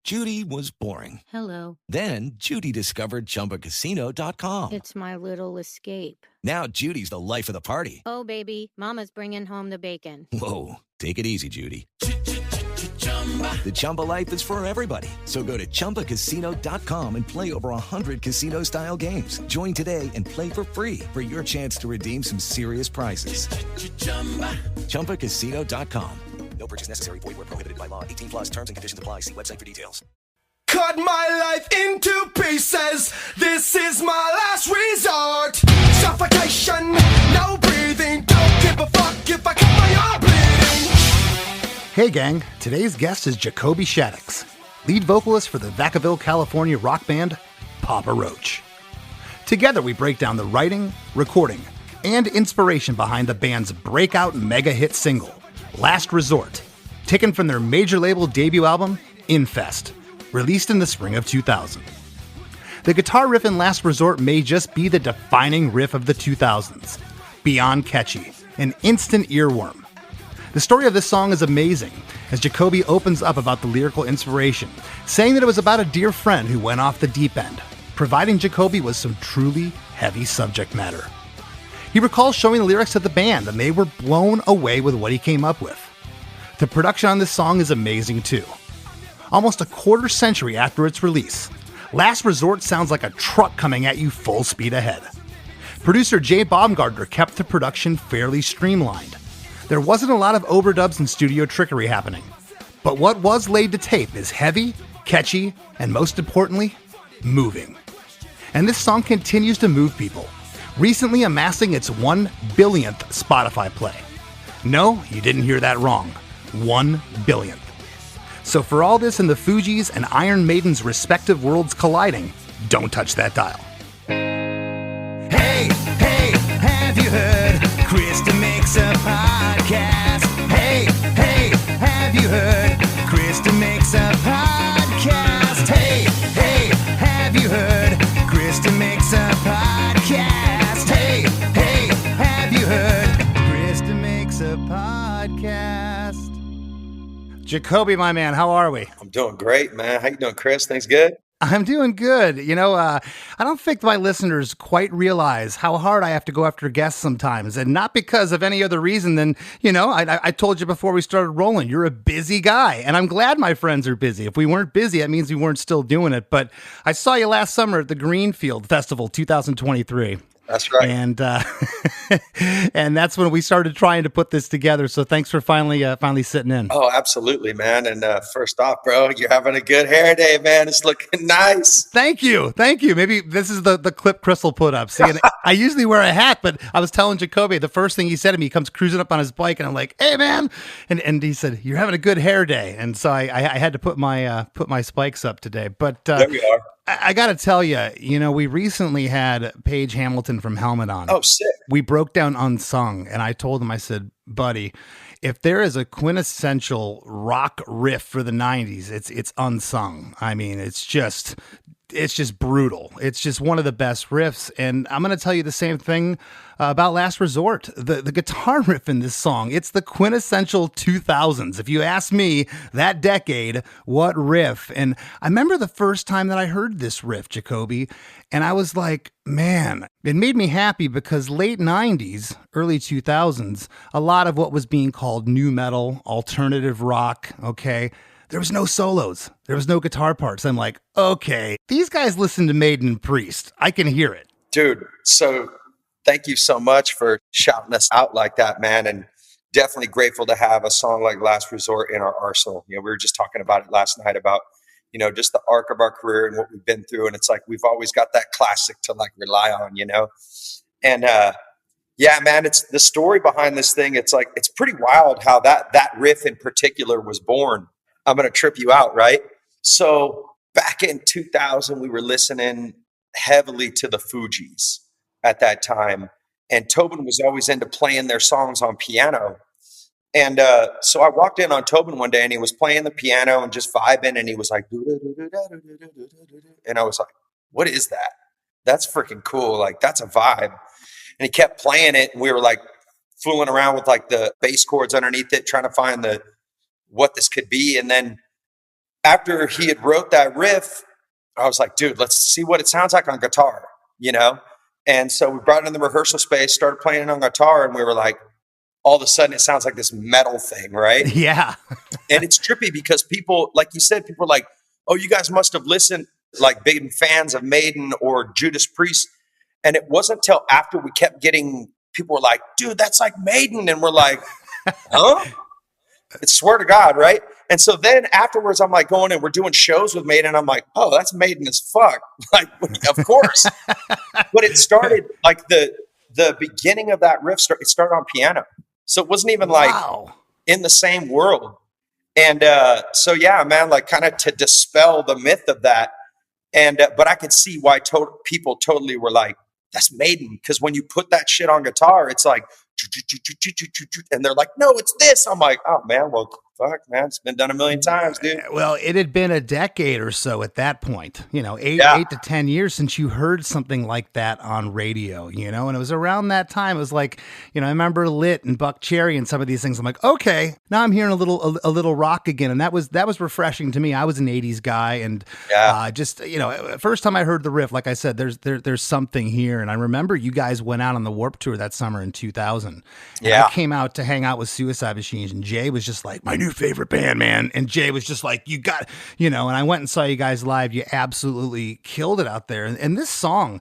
Judy was boring. Hello. Then Judy discovered ChumbaCasino.com. It's my little escape. Now Judy's the life of the party. Oh, baby, mama's bringing home the bacon. Whoa, take it easy, Judy. The Chumba life is for everybody. So go to ChumbaCasino.com and play over 100 casino-style games. Join today and play for free for your chance to redeem some serious prizes. ChumbaCasino.com. No purchase necessary. Void where prohibited by law. 18 plus terms and conditions apply. See website for details. Cut my life into pieces. This is my last resort. Suffocation, no breathing. Don't give a fuck if I cut my arm bleeding. Hey gang, today's guest is Jacoby Shaddix, lead vocalist for the Vacaville, California rock band Papa Roach. Together we break down the writing, recording, and inspiration behind the band's breakout mega hit single, Last Resort, taken from their major label debut album, Infest, released in the spring of 2000. The guitar riff in Last Resort may just be the defining riff of the 2000s, beyond catchy, an instant earworm. The story of this song is amazing, as Jacoby opens up about the lyrical inspiration, saying that it was about a dear friend who went off the deep end, providing Jacoby with some truly heavy subject matter. He recalls showing the lyrics to the band, and they were blown away with what he came up with. The production on this song is amazing too. Almost a quarter century after its release, Last Resort sounds like a truck coming at you full speed ahead. Producer Jay Baumgartner kept the production fairly streamlined. There wasn't a lot of overdubs and studio trickery happening, but what was laid to tape is heavy, catchy, and most importantly, moving. And this song continues to move people, recently amassing its 1 billionth Spotify play. No, you didn't hear that wrong. 1 billionth. So for all this and the Fugees and Iron Maiden's respective worlds colliding, don't touch that dial. Hey, hey, have you heard? Chris DeMakes a podcast. Hey, hey, have you heard? Chris DeMakes a podcast. Hey, hey, have you heard? Chris DeMakes a podcast. Hey, hey, have you heard? Chris DeMakes a podcast. Jacoby, my man, how are we? I'm doing great, man. How you doing, Chris? Things good? I'm doing good. You know, I don't think my listeners quite realize how hard I have to go after guests sometimes, and not because of any other reason than, you know, I told you before we started rolling, you're a busy guy, and I'm glad my friends are busy. If we weren't busy, that means we weren't still doing it. But I saw you last summer at the Greenfield Festival 2023. That's right. And and that's when we started trying to put this together. So thanks for finally sitting in. Oh, absolutely, man. And first off, bro, you're having a good hair day, man. It's looking nice. Thank you. Maybe this is the clip Crystal put up. See, and I usually wear a hat, but I was telling Jacoby, the first thing he said to me, he comes cruising up on his bike, and I'm like, "Hey, man!" And he said, "You're having a good hair day." And so I had to put my spikes up today. But there we are. I got to tell you, you know, we recently had Paige Hamilton from Helmet on. Oh, sick. We broke down Unsung, and I told him, I said, buddy, if there is a quintessential rock riff for the 90s, it's Unsung. I mean, it's just brutal. It's just one of the best riffs. And I'm going to tell you the same thing about Last Resort. The guitar riff in this song, it's the quintessential 2000s. If you ask me, that decade, what riff? And I remember the first time that I heard this riff, Jacoby, and I was like, man, it made me happy because late 90s, early 2000s, a lot of what was being called nu metal, alternative rock, okay, there was no solos. There was no guitar parts. I'm like, okay, these guys listen to Maiden and Priest. I can hear it. Dude, so thank you so much for shouting us out like that, man. And definitely grateful to have a song like Last Resort in our arsenal. You know, we were just talking about it last night about, you know, just the arc of our career and what we've been through. And it's like, we've always got that classic to like rely on, you know? And, yeah, man, it's the story behind this thing. It's like, it's pretty wild how that riff in particular was born. I'm going to trip you out, right? So back in 2000, we were listening heavily to the Fugees at that time. And Tobin was always into playing their songs on piano. And so I walked in on Tobin one day, and he was playing the piano and just vibing. And he was like, and I was like, what is that? That's freaking cool. Like, that's a vibe. And he kept playing it. And we were like fooling around with like the bass chords underneath it, trying to find what this could be. And then after he had wrote that riff, I was like, dude, let's see what it sounds like on guitar, you know? And so we brought it in the rehearsal space, started playing it on guitar, and we were like, all of a sudden it sounds like this metal thing, right? Yeah. And it's trippy because people, like you said, people are like, oh, you guys must have listened, like big fans of Maiden or Judas Priest. And it wasn't until after we kept getting, people were like, dude, that's like Maiden. And we're like, huh? It's swear to God, right? And so then afterwards, I'm like going and we're doing shows with Maiden. I'm like, oh, that's Maiden as fuck. Like, of course. But it started like the beginning of that riff, it started on piano. So it wasn't even like in the same world. And so, yeah, man, like kind of to dispel the myth of that. And but I could see why people totally were like, that's Maiden. Because when you put that shit on guitar, it's like, and they're like, no, it's this. I'm like, oh, man, well, fuck, man, it's been done a million times, dude. Well, it had been a decade or so at that point, you know, eight to 10 years since you heard something like that on radio, you know, and it was around that time. It was like, you know, I remember Lit and Buck Cherry and some of these things. I'm like, okay, now I'm hearing a little rock again. And that was refreshing to me. I was an 80s guy, and just, you know, first time I heard the riff, like I said, there's something here. And I remember you guys went out on the Warped Tour that summer in 2000. Yeah. I came out to hang out with Suicide Machines, and Jay was just like, my new favorite band, man. And Jay was just like, you got, you know, and I went and saw you guys live. You absolutely killed it out there. And this song,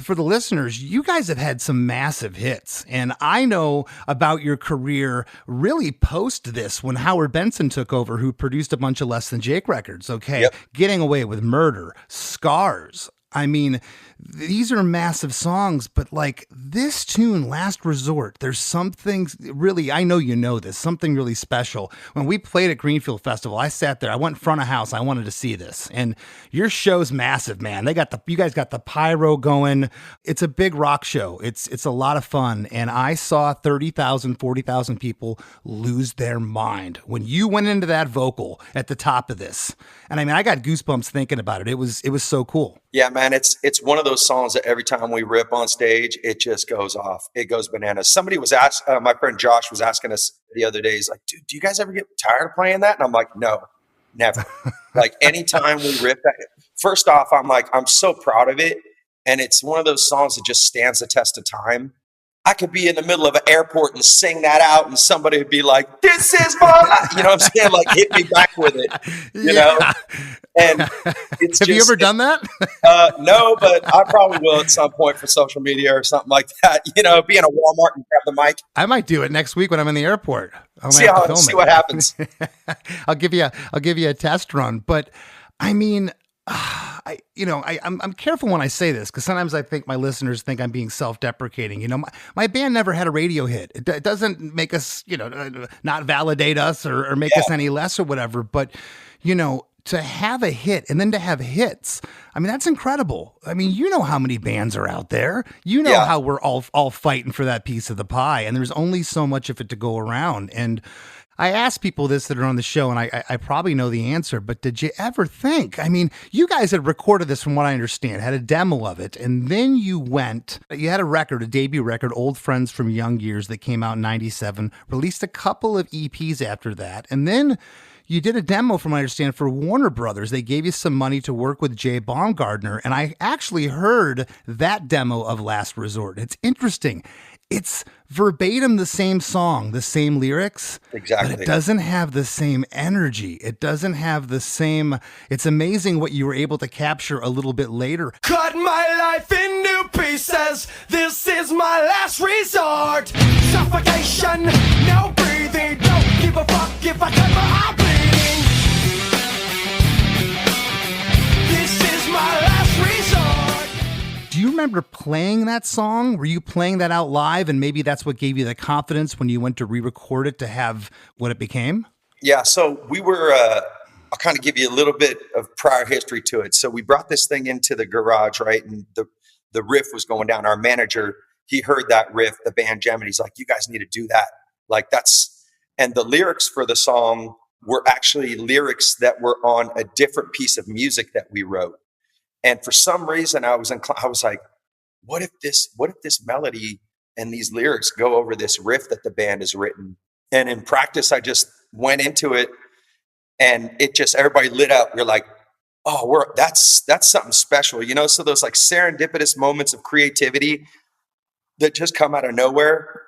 for the listeners, you guys have had some massive hits. And I know about your career really post this, when Howard Benson took over, who produced a bunch of Less Than Jake records. Okay. Yep. Getting Away with Murder, Scars. I mean, these are massive songs, but like this tune, Last Resort, there's something really, I know you know this, something really special. When we played at Greenfield Festival, I sat there, I went in front of house, I wanted to see this. And your show's massive, man. You guys got the pyro going. It's a big rock show. It's a lot of fun. And I saw 30,000, 40,000 people lose their mind when you went into that vocal at the top of this. And I mean, I got goosebumps thinking about it. It was so cool. Yeah, man, it's one of those songs that every time we rip on stage, it just goes off. It goes bananas. Somebody was my friend Josh was asking us the other day, he's like, dude, do you guys ever get tired of playing that? And I'm like, no, never. Like anytime we rip that, first off, I'm like, I'm so proud of it. And it's one of those songs that just stands the test of time. I could be in the middle of an airport and sing that out, and somebody would be like, this is my, you know what I'm saying? Like, hit me back with it, you know? And it's Have you ever done that? No, but I probably will at some point for social media or something like that. You know, be in a Walmart and grab the mic. I might do it next week when I'm in the airport. See what happens. I'll give you a test run. But I mean, I'm careful when I say this, because sometimes I think my listeners think I'm being self-deprecating. You know, my band never had a radio hit. It doesn't make us, you know, not validate us or make us any less or whatever. But, you know, to have a hit and then to have hits, I mean, that's incredible. I mean, you know how many bands are out there. You know how we're all fighting for that piece of the pie, and there's only so much of it to go around. And I ask people this that are on the show, and I probably know the answer, but did you ever think, I mean, you guys had recorded this from what I understand, had a demo of it, and then you had a record, a debut record, Old Friends from Young Years, that came out in 97, released a couple of EPs after that, and then you did a demo, from what I understand, for Warner Brothers. They gave you some money to work with Jay Baumgartner, and I actually heard that demo of Last Resort. It's interesting. It's verbatim the same song, the same lyrics, exactly, but it doesn't have the same energy. It doesn't have the same. It's amazing what you were able to capture a little bit later. Cut my life into pieces. This is my last resort. Suffocation, no breathing. Don't give a fuck if I cut my heart bleeding. This is my last resort. Do you remember playing that song? Were you playing that out live, and maybe that's what gave you the confidence when you went to re-record it to have what it became? Yeah, so we were, I'll kind of give you a little bit of prior history to it. So we brought this thing into the garage, right? And the riff was going down. Our manager, he heard that riff, the band jam, and he's like, you guys need to do that. Like and the lyrics for the song were actually lyrics that were on a different piece of music that we wrote. And for some reason, I was like, what if this melody and these lyrics go over this riff that the band has written? And in practice, I just went into it And it just, everybody lit up. You're like, oh, that's something special, you know? So those like serendipitous moments of creativity that just come out of nowhere.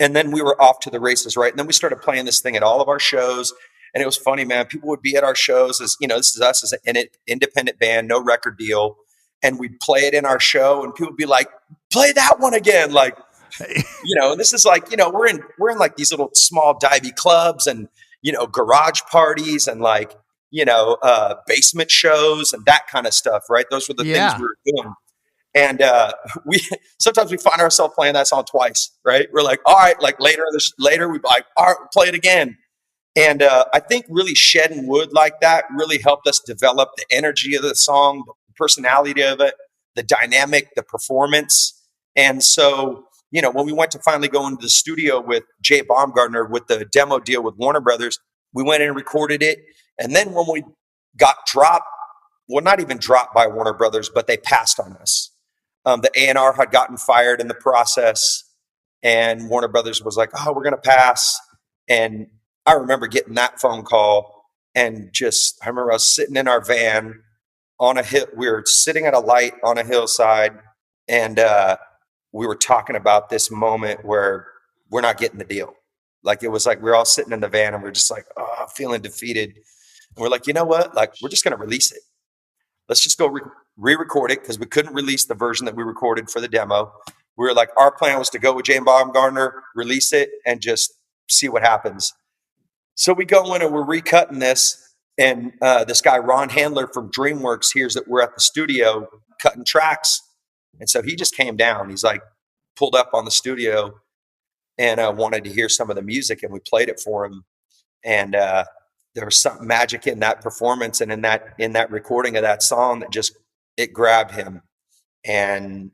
And then we were off to the races, right? And then we started playing this thing at all of our shows. And it was funny, man. People would be at our shows as, you know, this is us as an independent band, no record deal. And we'd play it in our show and people would be like, play that one again. Like, you know, and this is like, you know, we're in like these little small divey clubs and, you know, garage parties and like, you know, basement shows and that kind of stuff, right? Those were the things we were doing. And sometimes we find ourselves playing that song twice, right? We're like, all right, like later we like, all right, play it again. And I think really shedding wood like that really helped us develop the energy of the song, the personality of it, the dynamic, the performance. And so, you know, when we went to finally go into the studio with Jay Baumgartner with the demo deal with Warner Brothers, we went in and recorded it. And then when we got dropped, well, not even dropped by Warner Brothers, but they passed on us. The A&R had gotten fired in the process, and Warner Brothers was like, oh, we're going to pass. And I remember getting that phone call, and just, I remember I was sitting in our van on a hill. We were sitting at a light on a hillside, and we were talking about this moment where we're not getting the deal. Like, it was like we were all sitting in the van, and we're just like, oh, feeling defeated. And we're like, you know what? Like, we're just going to release it. Let's just go re-record it, because we couldn't release the version that we recorded for the demo. We were like, our plan was to go with Jay Baumgartner, release it, and just see what happens. So we go in and we're recutting this, and this guy, Ron Handler from DreamWorks, hears that we're at the studio cutting tracks. And so he just came down. He's like, pulled up on the studio and wanted to hear some of the music, and we played it for him. And there was some magic in that performance and in that recording of that song that just, it grabbed him. And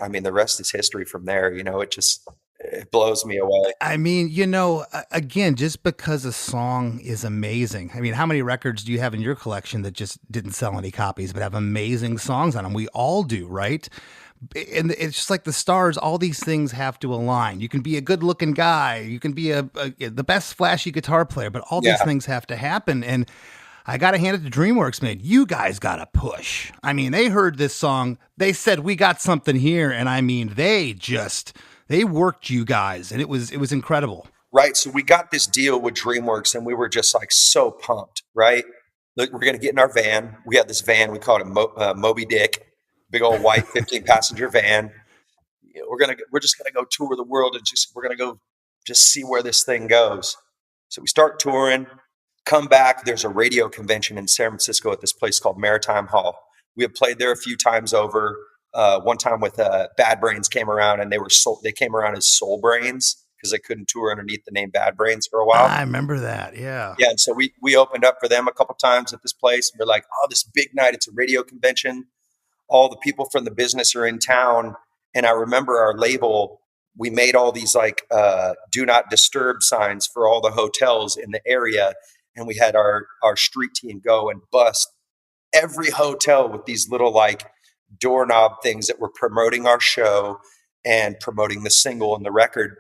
I mean, the rest is history from there. You know, it blows me away. I mean, you know, again, just because a song is amazing. I mean, how many records do you have in your collection that just didn't sell any copies but have amazing songs on them? We all do, right? And it's just like the stars, all these things have to align. You can be a good looking guy. You can be the best flashy guitar player, but all these things have to happen. And I got to hand it to DreamWorks, man. You guys got to push. I mean, they heard this song. They said, we got something here. And I mean, they worked you guys, and it was incredible. Right. So we got this deal with DreamWorks, and we were just like so pumped, right? Look, we're going to get in our van. We had this van. We called it Moby Dick. Big old white 15-passenger van. We're just gonna go tour the world, and we're gonna go just see where this thing goes. So we start touring, come back. There's a radio convention in San Francisco at this place called Maritime Hall. We had played there a few times over. One time with Bad Brains came around, and they came around as Soul Brains because they couldn't tour underneath the name Bad Brains for a while. I remember that. Yeah. Yeah. And so we opened up for them a couple times at this place, and we're like, oh, this big night. It's a radio convention. All the people from the business are in town. And I remember our label, we made all these like do not disturb signs for all the hotels in the area. And we had our street team go and bust every hotel with these little like doorknob things that were promoting our show and promoting the single and the record.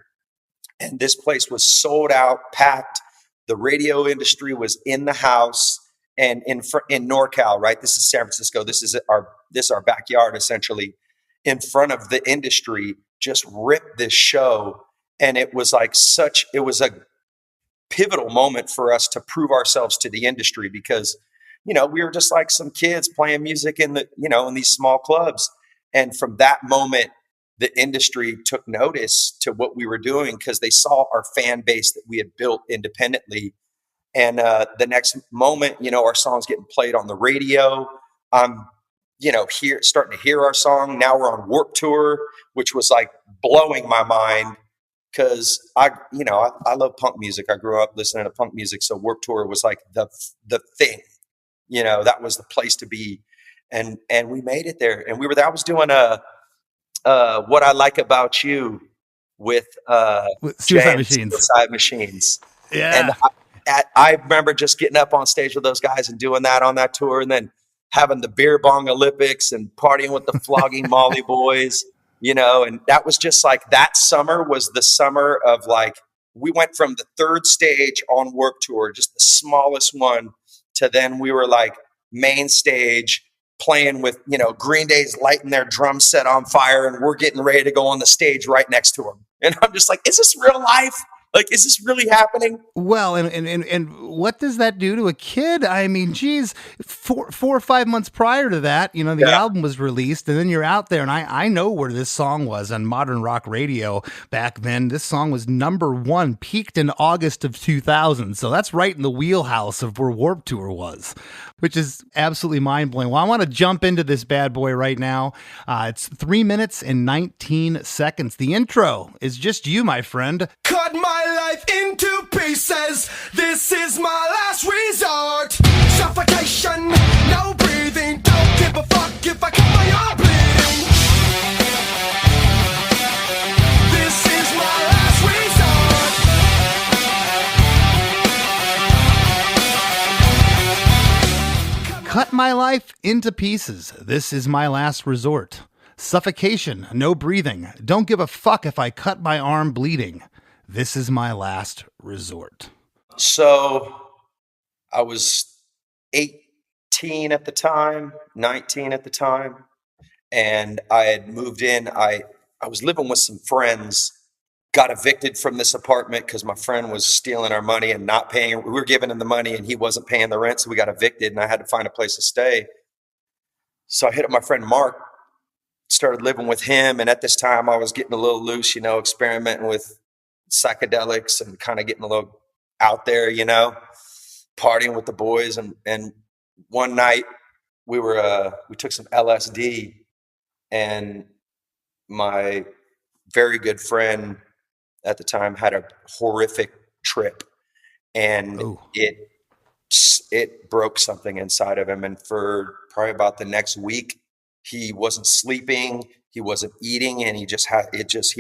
And this place was sold out, packed. The radio industry was in the house. And in NorCal, right? This is San Francisco. This is our backyard, essentially. In front of the industry, just ripped this show, and it was like it was a pivotal moment for us to prove ourselves to the industry, because, you know, we were just like some kids playing music in these small clubs, and from that moment, the industry took notice to what we were doing because they saw our fan base that we had built independently. And the next moment, you know, our song's getting played on the radio. I'm, you know, starting to hear our song. Now we're on Warped Tour, which was like blowing my mind because I love punk music. I grew up listening to punk music. So Warped Tour was like the thing, you know, that was the place to be. And we made it there. And we were there. I was doing What I Like About You with Suicide Machines. Suicide Machines. Yeah. And I remember just getting up on stage with those guys and doing that on that tour, and then having the beer bong Olympics and partying with the Flogging Molly boys, you know, and that was just like, that summer was the summer of like we went from the third stage on Warped Tour, just the smallest one, to then we were like main stage playing with, you know, Green Day's lighting their drum set on fire and we're getting ready to go on the stage right next to them. And I'm just like, is this real life? Like, is this really happening? Well, and what does that do to a kid? I mean, geez, 4 or 5 months prior to that, you know, the album was released, and then you're out there, and I know where this song was on modern rock radio back then. This song was #1, peaked in August of 2000, so that's right in the wheelhouse of where Warped Tour was, which is absolutely mind-blowing. Well, I want to jump into this bad boy right now. It's 3 minutes and 19 seconds. The intro is just you, my friend. Cut my life into pieces. This is my last resort. Suffocation, no breathing. Don't give a fuck if I cut my arm bleeding. This is my last resort. Cut my life into pieces. This is my last resort. Suffocation, no breathing. Don't give a fuck if I cut my arm bleeding. This is my last resort. So I was 18 at the time, 19 at the time, and I had moved in. I was living with some friends, got evicted from this apartment because my friend was stealing our money and not paying. We were giving him the money and he wasn't paying the rent, so we got evicted and I had to find a place to stay. So I hit up my friend Mark, started living with him, and at this time I was getting a little loose, you know, experimenting with psychedelics and kind of getting a little out there, you know, partying with the boys. And one night we took some LSD, and my very good friend at the time had a horrific trip, and it broke something inside of him. And for probably about the next week, he wasn't sleeping, he wasn't eating, and he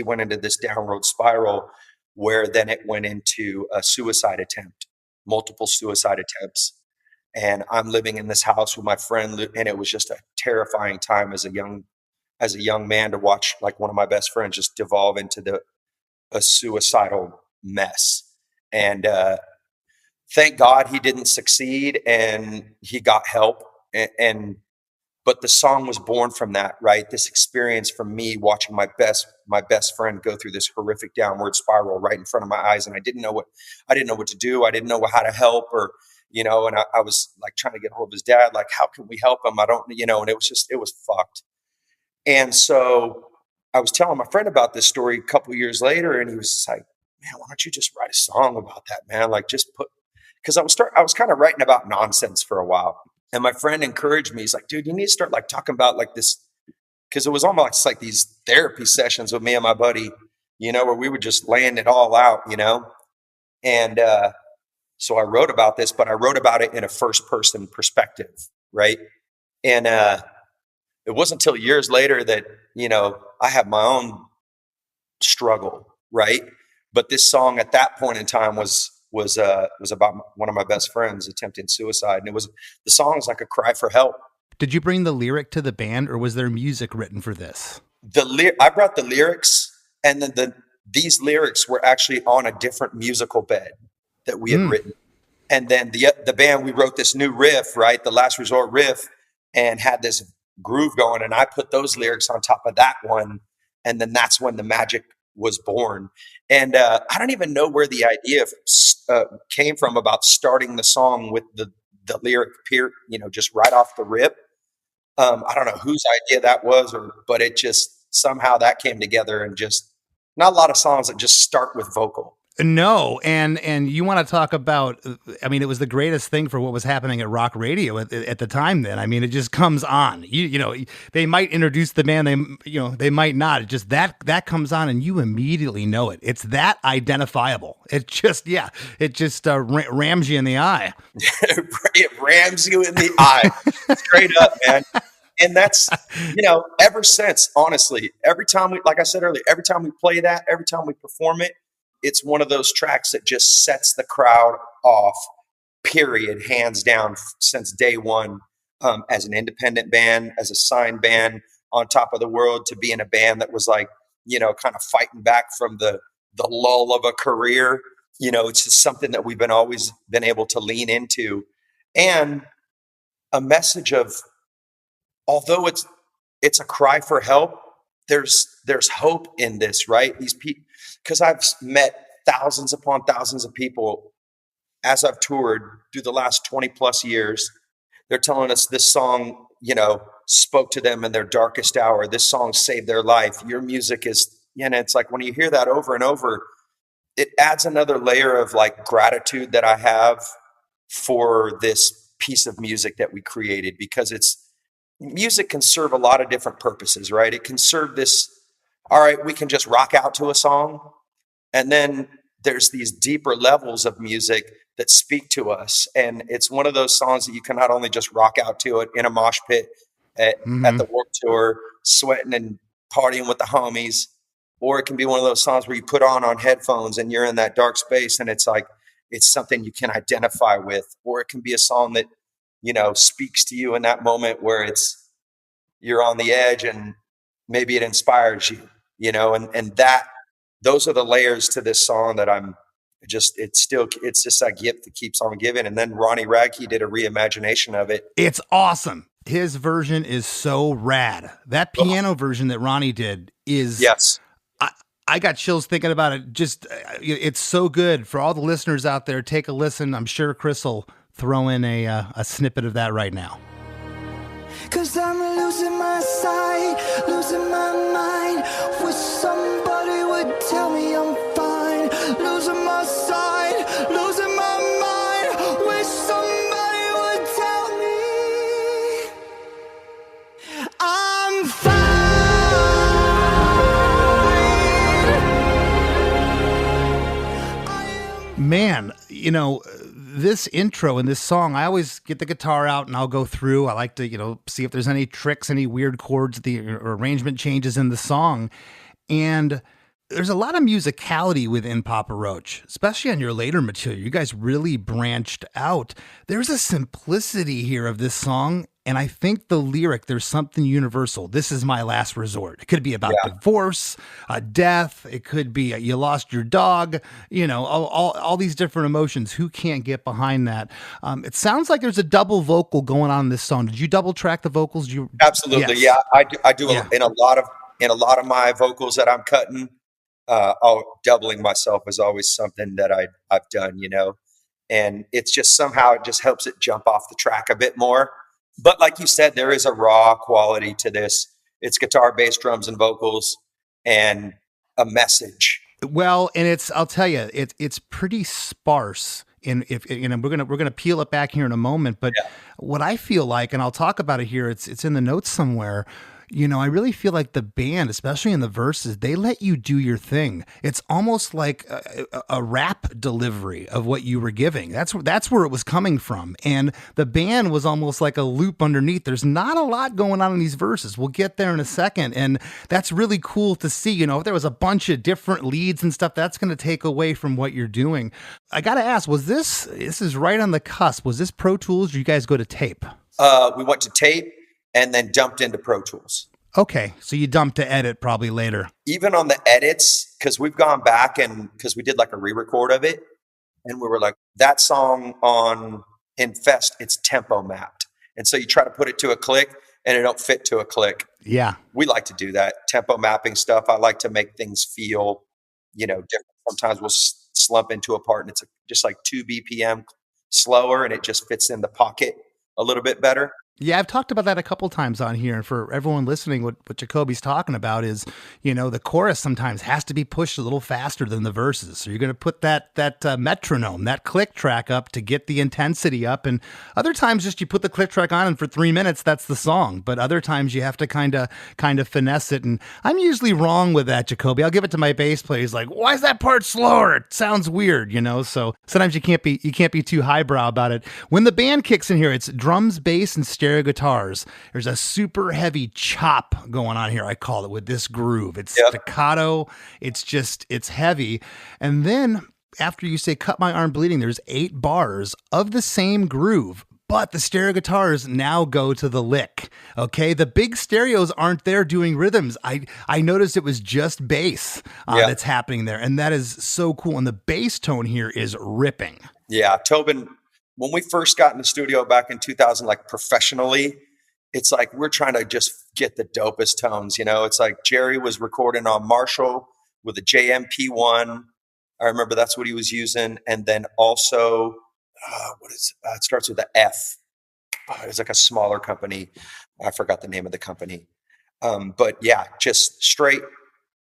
went into this downward spiral where then it went into a suicide attempt, multiple suicide attempts. And I'm living in this house with my friend, and it was just a terrifying time as a young man to watch like one of my best friends just devolve into a suicidal mess. And thank God he didn't succeed and he got help. But the song was born from that, right? This experience from me watching my best friend go through this horrific downward spiral right in front of my eyes. And I didn't know what to do. I didn't know how to help, or, you know, and I was like trying to get hold of his dad. Like, how can we help him? I don't, you know, and it was fucked. And so I was telling my friend about this story a couple of years later, and he was just like, man, why don't you just write a song about that, man? Like, because I was kind of writing about nonsense for a while. And my friend encouraged me. He's like, dude, you need to start like talking about like this. Because it was almost like these therapy sessions with me and my buddy, you know, where we were just laying it all out, you know. And so I wrote about this, but I wrote about it in a first person perspective, right? And it wasn't until years later that, you know, I have my own struggle, right? But this song at that point in time was about one of my best friends attempting suicide. And the song was like a cry for help. Did you bring the lyric to the band, or was there music written for this? I brought the lyrics, and then these lyrics were actually on a different musical bed that we had written. And then the band, we wrote this new riff, right? The Last Resort riff, and had this groove going. And I put those lyrics on top of that one. And then that's when the magic was born. And I don't even know where the idea came from about starting the song with the lyric, you know, just right off the rip. I don't know whose idea that was, but it just somehow that came together, and just not a lot of songs that just start with vocal. No, and you want to talk about, I mean, it was the greatest thing for what was happening at rock radio at the time then. I mean, it just comes on. You know, they might introduce the band, they might not. It just that comes on and you immediately know it. It's that identifiable. It just rams you in the eye. It rams you in the eye. Straight up, man. And that's, you know, ever since, honestly, every time like I said earlier, every time we play that, every time we perform it, it's one of those tracks that just sets the crowd off, period, hands down, since day one. As an independent band, as a signed band on top of the world, to be in a band that was like, you know, kind of fighting back from the the lull of a career. You know, it's just something that we've always been able to lean into, and a message of, although it's a cry for help, there's hope in this, right? These people, because I've met thousands upon thousands of people as I've toured through the last 20 plus years. They're telling us this song, you know, spoke to them in their darkest hour. This song saved their life. Your music is, you know, it's like when you hear that over and over, it adds another layer of like gratitude that I have for this piece of music that we created, because music can serve a lot of different purposes, right? It can serve this, all right, we can just rock out to a song. And then there's these deeper levels of music that speak to us. And it's one of those songs that you can not only just rock out to it in a mosh pit at the Warped Tour, sweating and partying with the homies, or it can be one of those songs where you put on headphones and you're in that dark space and it's like, it's something you can identify with, or it can be a song that, you know, speaks to you in that moment where you're on the edge and maybe it inspires you, you know, and those are the layers to this song that it's just a gift that keeps on giving. And then Ronnie Radke did a reimagination of it. It's awesome. His version is so rad. That piano version that Ronnie did is, yes. I got chills thinking about it. Just, it's so good. For all the listeners out there, take a listen. I'm sure Chris will throw in a snippet of that right now. 'Cause I'm losing my sight, losing my mind. Wish somebody would tell me I'm fine. Losing my sight, losing my mind. Wish somebody would tell me I'm fine. Man, you know, this intro in this song, I always get the guitar out and I'll go through. I like to, you know, see if there's any tricks, any weird chords, the arrangement changes in the song. And there's a lot of musicality within Papa Roach, especially on your later material. You guys really branched out. There's a simplicity here of this song. And I think the lyric, there's something universal. This is my last resort. It could be about divorce, death. It could be you lost your dog, you know, all these different emotions. Who can't get behind that? It sounds like there's a double vocal going on in this song. Did you double track the vocals? Absolutely. Yes. Yeah, I do in a lot of my vocals that I'm cutting. Doubling myself is always something that I've done, you know, and it's just somehow it just helps it jump off the track a bit more. But like you said, there is a raw quality to this. It's guitar, bass, drums, and vocals, and a message. Well, and I'll tell you, it's pretty sparse. We're gonna peel it back here in a moment. But what I feel like, and I'll talk about it here, it's in the notes somewhere. You know, I really feel like the band, especially in the verses, they let you do your thing. It's almost like a rap delivery of what you were giving. That's where it was coming from. And the band was almost like a loop underneath. There's not a lot going on in these verses. We'll get there in a second. And that's really cool to see. You know, if there was a bunch of different leads and stuff, that's going to take away from what you're doing. I got to ask, this is right on the cusp. Was this Pro Tools or you guys go to tape? We went to tape and then dumped into Pro Tools. Okay, so you dumped to edit probably later. Even on the edits, because we've gone back and because we did like a re-record of it, and we were like, that song on Infest, it's tempo mapped. And so you try to put it to a click and it don't fit to a click. Yeah. We like to do that. Tempo mapping stuff. I like to make things feel, you know, different. Sometimes we'll slump into a part and it's just like 2 BPM slower and it just fits in the pocket a little bit better. Yeah, I've talked about that a couple times on here. And for everyone listening, what Jacoby's talking about is, you know, the chorus sometimes has to be pushed a little faster than the verses. So you're going to put that metronome, that click track up to get the intensity up. And other times just you put the click track on and for 3 minutes, that's the song. But other times you have to kind of finesse it. And I'm usually wrong with that, Jacoby. I'll give it to my bass player. He's like, why is that part slower? It sounds weird, you know? So sometimes you can't be too highbrow about it. When the band kicks in here, it's drums, bass, and stereo guitars. There's a super heavy chop going on here, I call it, with this groove. It's staccato. It's heavy. And then after you say cut my arm bleeding, there's 8 bars of the same groove, but the stereo guitars now go to the lick. Okay, the big stereos aren't there doing rhythms. I noticed it was just bass that's happening there, and that is so cool. And the bass tone here is ripping. Yeah, Tobin, when we first got in the studio back in 2000, like professionally, it's like we're trying to just get the dopest tones, you know? It's like Jerry was recording on Marshall with a JMP1. I remember that's what he was using. And then also, it starts with the F. It's like a smaller company. I forgot the name of the company. But yeah, just straight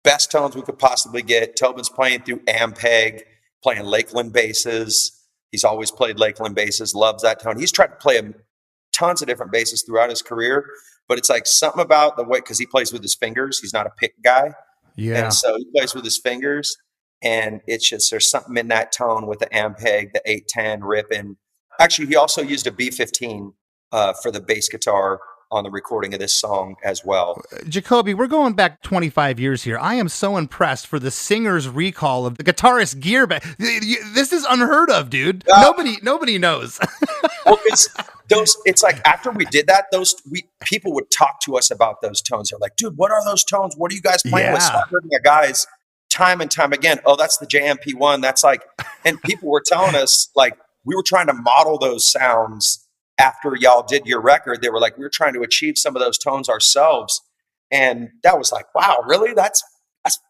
best tones we could possibly get. Tobin's playing through Ampeg, playing Lakeland basses. He's always played Lakeland basses, loves that tone. He's tried to play tons of different basses throughout his career, but it's like something about the way, because he plays with his fingers. He's not a pick guy. Yeah. And so he plays with his fingers, and it's just, there's something in that tone with the Ampeg, the 810 ripping. Actually, he also used a B15 for the bass guitar on the recording of this song as well. Jacoby, we're going back 25 years here. I am so impressed for the singer's recall of the guitarist gear. This is unheard of, dude. Nobody knows. Well, it's like after we did that, people would talk to us about those tones. They're like, dude, what are those tones? What are you guys playing with? So I heard the guys time and time again, oh, that's the JMP1. That's like, and people were telling us, like, we were trying to model those sounds after y'all did your record. They were like, we were trying to achieve some of those tones ourselves. And that was like, wow, really? That's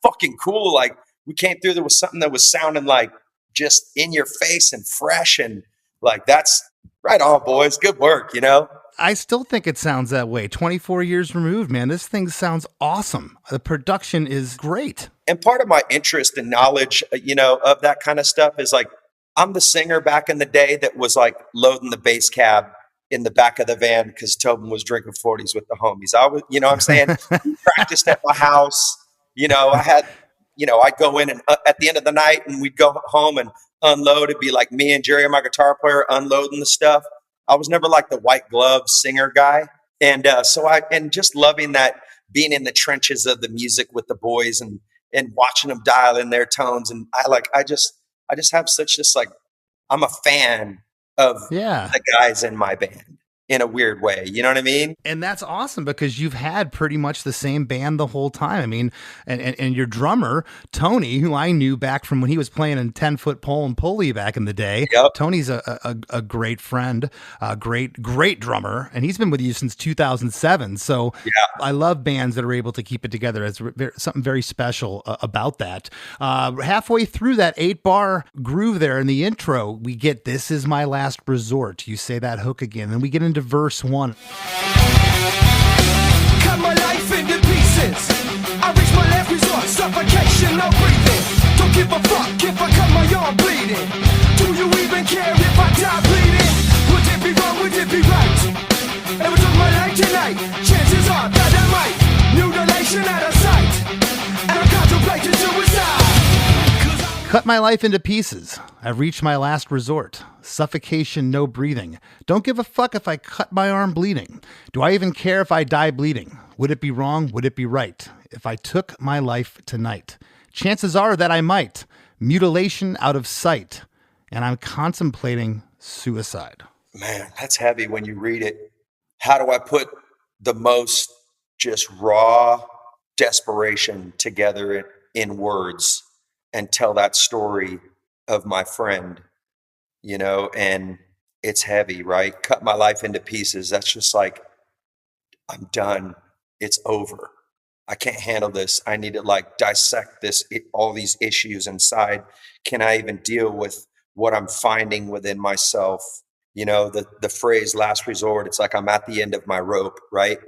fucking cool. Like, we came through there with something that was sounding like just in your face and fresh. And like, that's right on, boys. Good work, you know? I still think it sounds that way. 24 years removed, man. This thing sounds awesome. The production is great. And part of my interest and knowledge, you know, of that kind of stuff is like, I'm the singer back in the day that was like loading the bass cab in the back of the van because Tobin was drinking 40s with the homies. I was, you know what I'm saying? We practiced at my house. You know, I'd go in and at the end of the night and we'd go home and unload. It'd be like me and Jerry, my guitar player, unloading the stuff. I was never like the white glove singer guy. And and just loving that, being in the trenches of the music with the boys and watching them dial in their tones. And I just have such this, like, I'm a fan of the guys in my band in a weird way. You know what I mean? And that's awesome because you've had pretty much the same band the whole time. I mean, and your drummer, Tony, who I knew back from when he was playing in 10-foot pole and pulley back in the day. Yep. Tony's a great friend, a great drummer, and he's been with you since 2007. So I love bands that are able to keep it together. It's something very special about that. Halfway through that 8-bar groove there in the intro, we get "This Is My Last Resort." You say that hook again, and we get into verse 1. Cut my life into pieces. I reach my last resort. Suffocation, no breathing. Don't give a fuck if I cut my arm bleeding. Do you even care if I die bleeding? Would it be wrong? Would it be right? Ever took my life tonight? Chances are that I might. Mutilation out of sight. And I'm contemplating suicide. Cut my life into pieces. I've reached my last resort. Suffocation, no breathing. Don't give a fuck if I cut my arm bleeding. Do I even care if I die bleeding? Would it be wrong? Would it be right? If I took my life tonight? Chances are that I might. Mutilation out of sight. And I'm contemplating suicide. Man, that's heavy when you read it. How do I put the most just raw desperation together in words and tell that story of my friend, you know? And it's heavy, right? Cut my life into pieces. That's just like, I'm done. It's over. I can't handle this. I need to like dissect all these issues inside. Can I even deal with what I'm finding within myself? You know, the phrase last resort, it's like I'm at the end of my rope, right?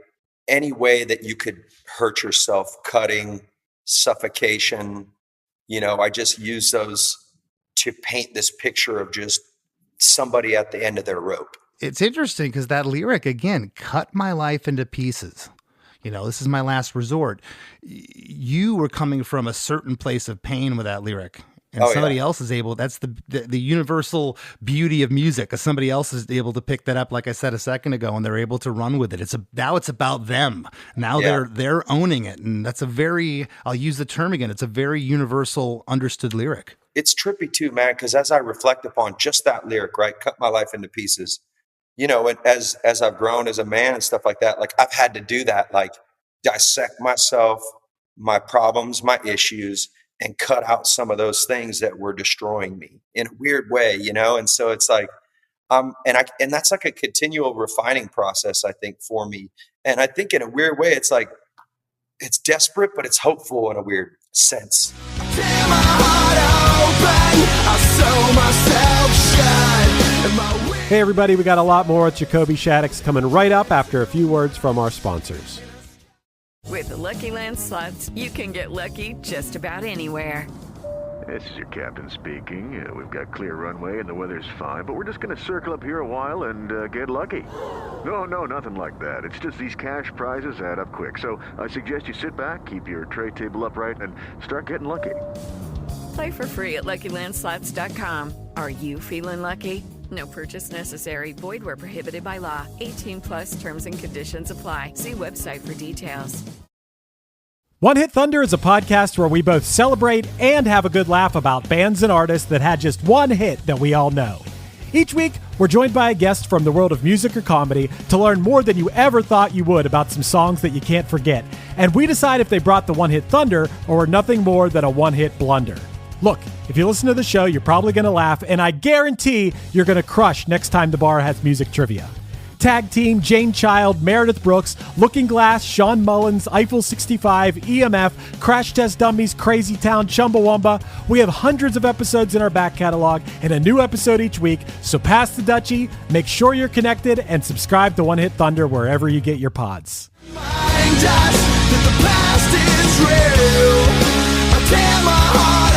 Any way that you could hurt yourself, cutting, suffocation, you know, I just use those to paint this picture of just somebody at the end of their rope. It's interesting because that lyric, again, cut my life into pieces. You know, this is my last resort. You were coming from a certain place of pain with that lyric. And somebody else is able, that's the universal beauty of music. Somebody else is able to pick that up, like I said a second ago, and they're able to run with it. Now it's about them. Now they're owning it. And that's I'll use the term again, it's a very universal understood lyric. It's trippy too, man, because as I reflect upon just that lyric, right, cut my life into pieces, you know, and as I've grown as a man and stuff like that, like I've had to do that, like dissect myself, my problems, my issues, and cut out some of those things that were destroying me in a weird way, you know? And so it's like, and that's like a continual refining process, I think, for me. And I think in a weird way, it's like, it's desperate, but it's hopeful in a weird sense. Tear my heart open, I sew myself shut. Hey everybody, we got a lot more with Jacoby Shaddix coming right up after a few words from our sponsors. With the Lucky Land Slots, you can get lucky just about anywhere. This is your captain speaking. We've got clear runway and the weather's fine, but we're just going to circle up here a while and get lucky. No, nothing like that. It's just these cash prizes add up quick. So I suggest you sit back, keep your tray table upright, and start getting lucky. Play for free at LuckyLandSlots.com. Are you feeling lucky? No purchase necessary. Void where prohibited by law. 18+ terms and conditions apply. See website for details. One Hit Thunder is a podcast where we both celebrate and have a good laugh about bands and artists that had just one hit that we all know. Each week, we're joined by a guest from the world of music or comedy to learn more than you ever thought you would about some songs that you can't forget. And we decide if they brought the One Hit Thunder or were nothing more than a one-hit blunder. Look, if you listen to the show, you're probably going to laugh, and I guarantee you're going to crush next time the bar has music trivia. Tag Team, Jane Child, Meredith Brooks, Looking Glass, Sean Mullins, Eiffel 65, EMF, Crash Test Dummies, Crazy Town, Chumbawamba. We have hundreds of episodes in our back catalog and a new episode each week, so pass the Dutchie, make sure you're connected, and subscribe to One Hit Thunder wherever you get your pods. Mind us that the past is real. I tear my heart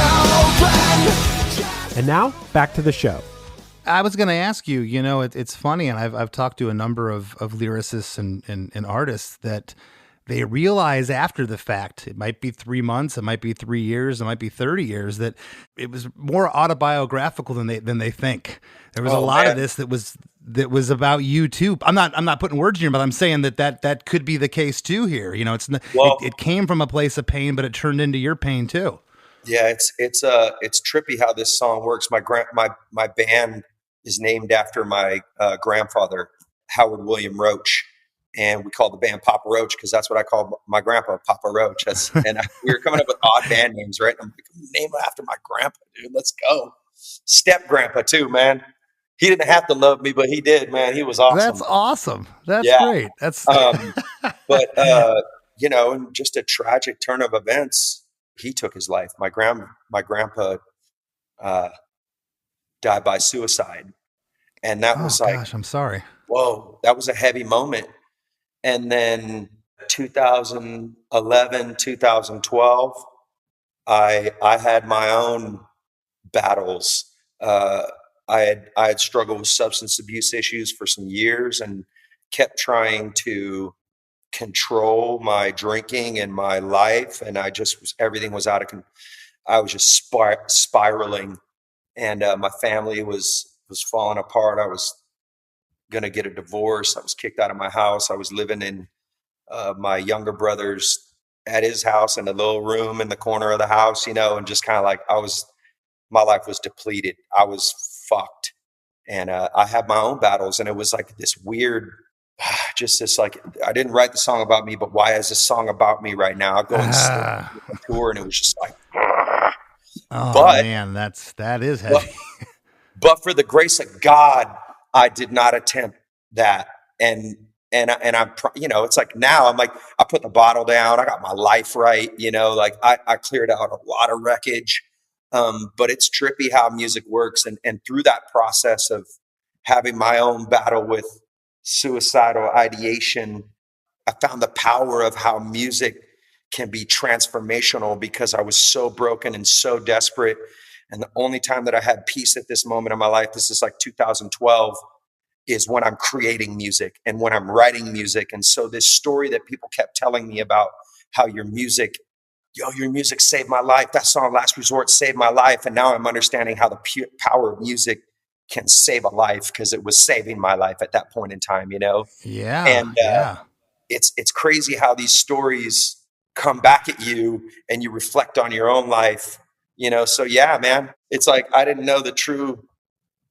open. And now, back to the show. I was going to ask you, you know, it's funny, and I've talked to a number of lyricists and artists that they realize after the fact, it might be 3 months, it might be 3 years, it might be 30 years, that it was more autobiographical than they think. There was a lot of this that was about you too. I'm not putting words in your mouth. I'm saying that could be the case too here. You know, it came from a place of pain, but it turned into your pain too. Yeah, it's trippy how this song works. My band is named after my grandfather, Howard William Roach. And we call the band Papa Roach because that's what I call my grandpa, Papa Roach. We were coming up with odd band names, right? I'm like, name it after my grandpa, dude. Let's go. Step grandpa too, man. He didn't have to love me, but he did, man. He was awesome. That's awesome. That's great. That's but you know, in just a tragic turn of events, he took his life. My grandpa died by suicide. And that was like, gosh, I'm sorry. Whoa, that was a heavy moment. And then 2011, 2012, I had my own battles. I had struggled with substance abuse issues for some years and kept trying to control my drinking and my life. And everything was out of control. I was just spiraling. And my family was falling apart. I was going to get a divorce. I was kicked out of my house. I was living in my younger brother's at his house in a little room in the corner of the house, you know, and just kind of like my life was depleted. I was fucked. And I had my own battles, and it was like this weird, just this like, I didn't write the song about me, but why is this song about me right now? I'll go and tour, and it was just like, man, that is heavy. But for the grace of God, I did not attempt that. And I'm, you know, it's like now I'm like, I put the bottle down. I got my life right. You know, like I cleared out a lot of wreckage. But it's trippy how music works. And through that process of having my own battle with suicidal ideation, I found the power of how music can be transformational, because I was so broken and so desperate. And the only time that I had peace at this moment in my life, this is like 2012, is when I'm creating music and when I'm writing music. And so this story that people kept telling me about how your music saved my life. That song, Last Resort, saved my life. And now I'm understanding how the power of music can save a life, because it was saving my life at that point in time, you know? Yeah. And it's crazy how these stories come back at you and you reflect on your own life, you know? So yeah, man, it's like, I didn't know the true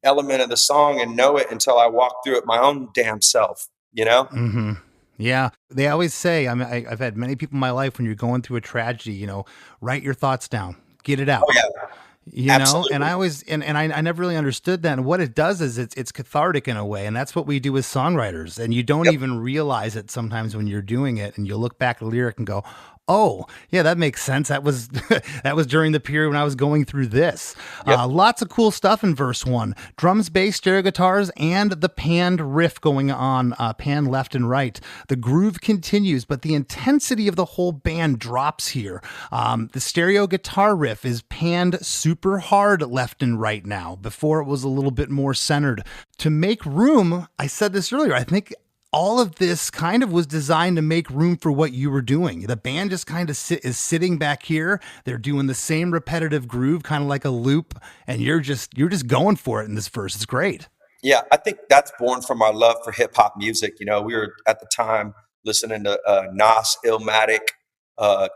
element of the song and know it until I walk through it my own damn self, you know? Mm-hmm. Yeah. They always say, I mean, I've had many people in my life, when you're going through a tragedy, you know, write your thoughts down, get it out. Oh, yeah. You Absolutely. know, and I always, and I never really understood that. And what it does is it's cathartic in a way. And that's what we do as songwriters. And you don't even realize it sometimes when you're doing it, and you look back at the lyric and go, oh, yeah, that makes sense. That was that was during the period when I was going through this. Lots of cool stuff in verse 1. Drums, bass, stereo guitars, and the panned riff going on, pan left and right. The groove continues, but the intensity of the whole band drops here. The stereo guitar riff is panned super hard left and right now. Before it was a little bit more centered. To make room, I said this earlier, I think all of this kind of was designed to make room for what you were doing. The band just kind of is sitting back here. They're doing the same repetitive groove, kind of like a loop, and you're just going for it in this verse. It's great. Yeah, I think that's born from our love for hip hop music. You know, we were at the time listening to Nas, Illmatic,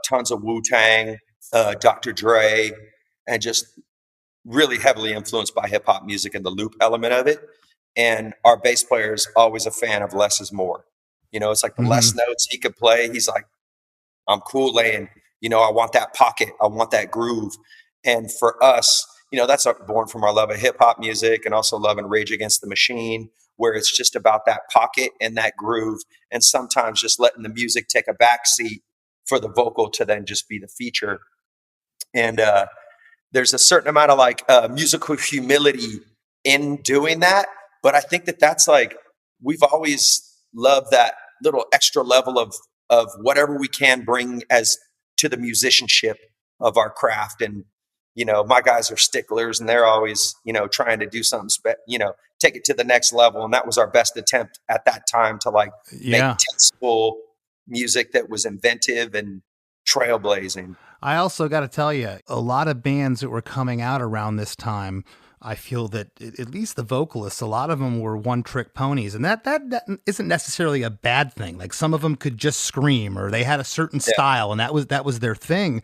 tons of Wu-Tang, Dr. Dre, and just really heavily influenced by hip hop music and the loop element of it. And our bass player is always a fan of less is more. You know, it's like the less notes he could play, he's like, I'm cool laying, you know, I want that pocket, I want that groove. And for us, you know, that's born from our love of hip hop music and also loving Rage Against the Machine, where it's just about that pocket and that groove. And sometimes just letting the music take a backseat for the vocal to then just be the feature. And there's a certain amount of like musical humility in doing that. But I think that's like, we've always loved that little extra level of whatever we can bring as to the musicianship of our craft. And, you know, my guys are sticklers and they're always, you know, trying to do something, take it to the next level. And that was our best attempt at that time to like make tasteful music that was inventive and trailblazing. I also got to tell you, a lot of bands that were coming out around this time, I feel that at least the vocalists, a lot of them were one-trick ponies, and that isn't necessarily a bad thing. Like some of them could just scream, or they had a certain style, and that was their thing.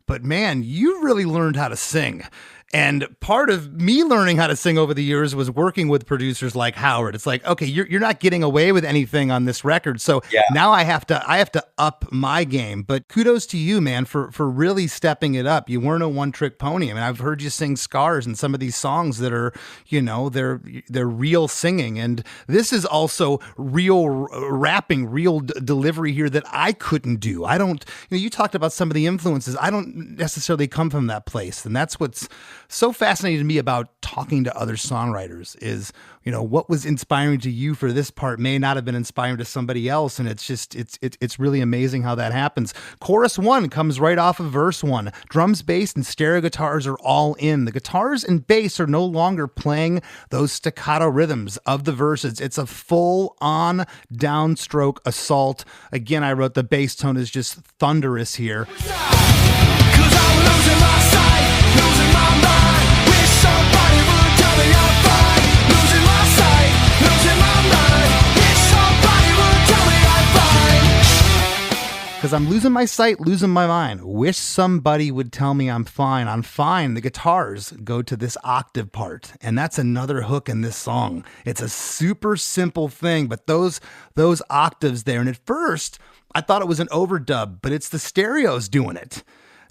But man, you really learned how to sing. And part of me learning how to sing over the years was working with producers like Howard. It's like, okay, you're not getting away with anything on this record. So now I have to up my game. But kudos to you, man, for really stepping it up. You weren't a one-trick pony. I mean, I've heard you sing Scars and some of these songs that are, you know, they're real singing. And this is also real rapping, real delivery here that I couldn't do. I don't, you know, you talked about some of the influences. I don't necessarily come from that place. And that's what's so fascinating to me about talking to other songwriters is, you know, what was inspiring to you for this part may not have been inspiring to somebody else. And it's just, it's really amazing how that happens. Chorus 1 comes right off of verse 1. Drums, bass, and stereo guitars are all in. The guitars and bass are no longer playing those staccato rhythms of the verses. It's a full on downstroke assault. Again, I wrote the bass tone is just thunderous here. Because I'm losing my sight, losing my mind. Wish somebody would tell me I'm fine. I'm fine. The guitars go to this octave part, and that's another hook in this song. It's a super simple thing, but those octaves there, and at first I thought it was an overdub, but it's the stereos doing it.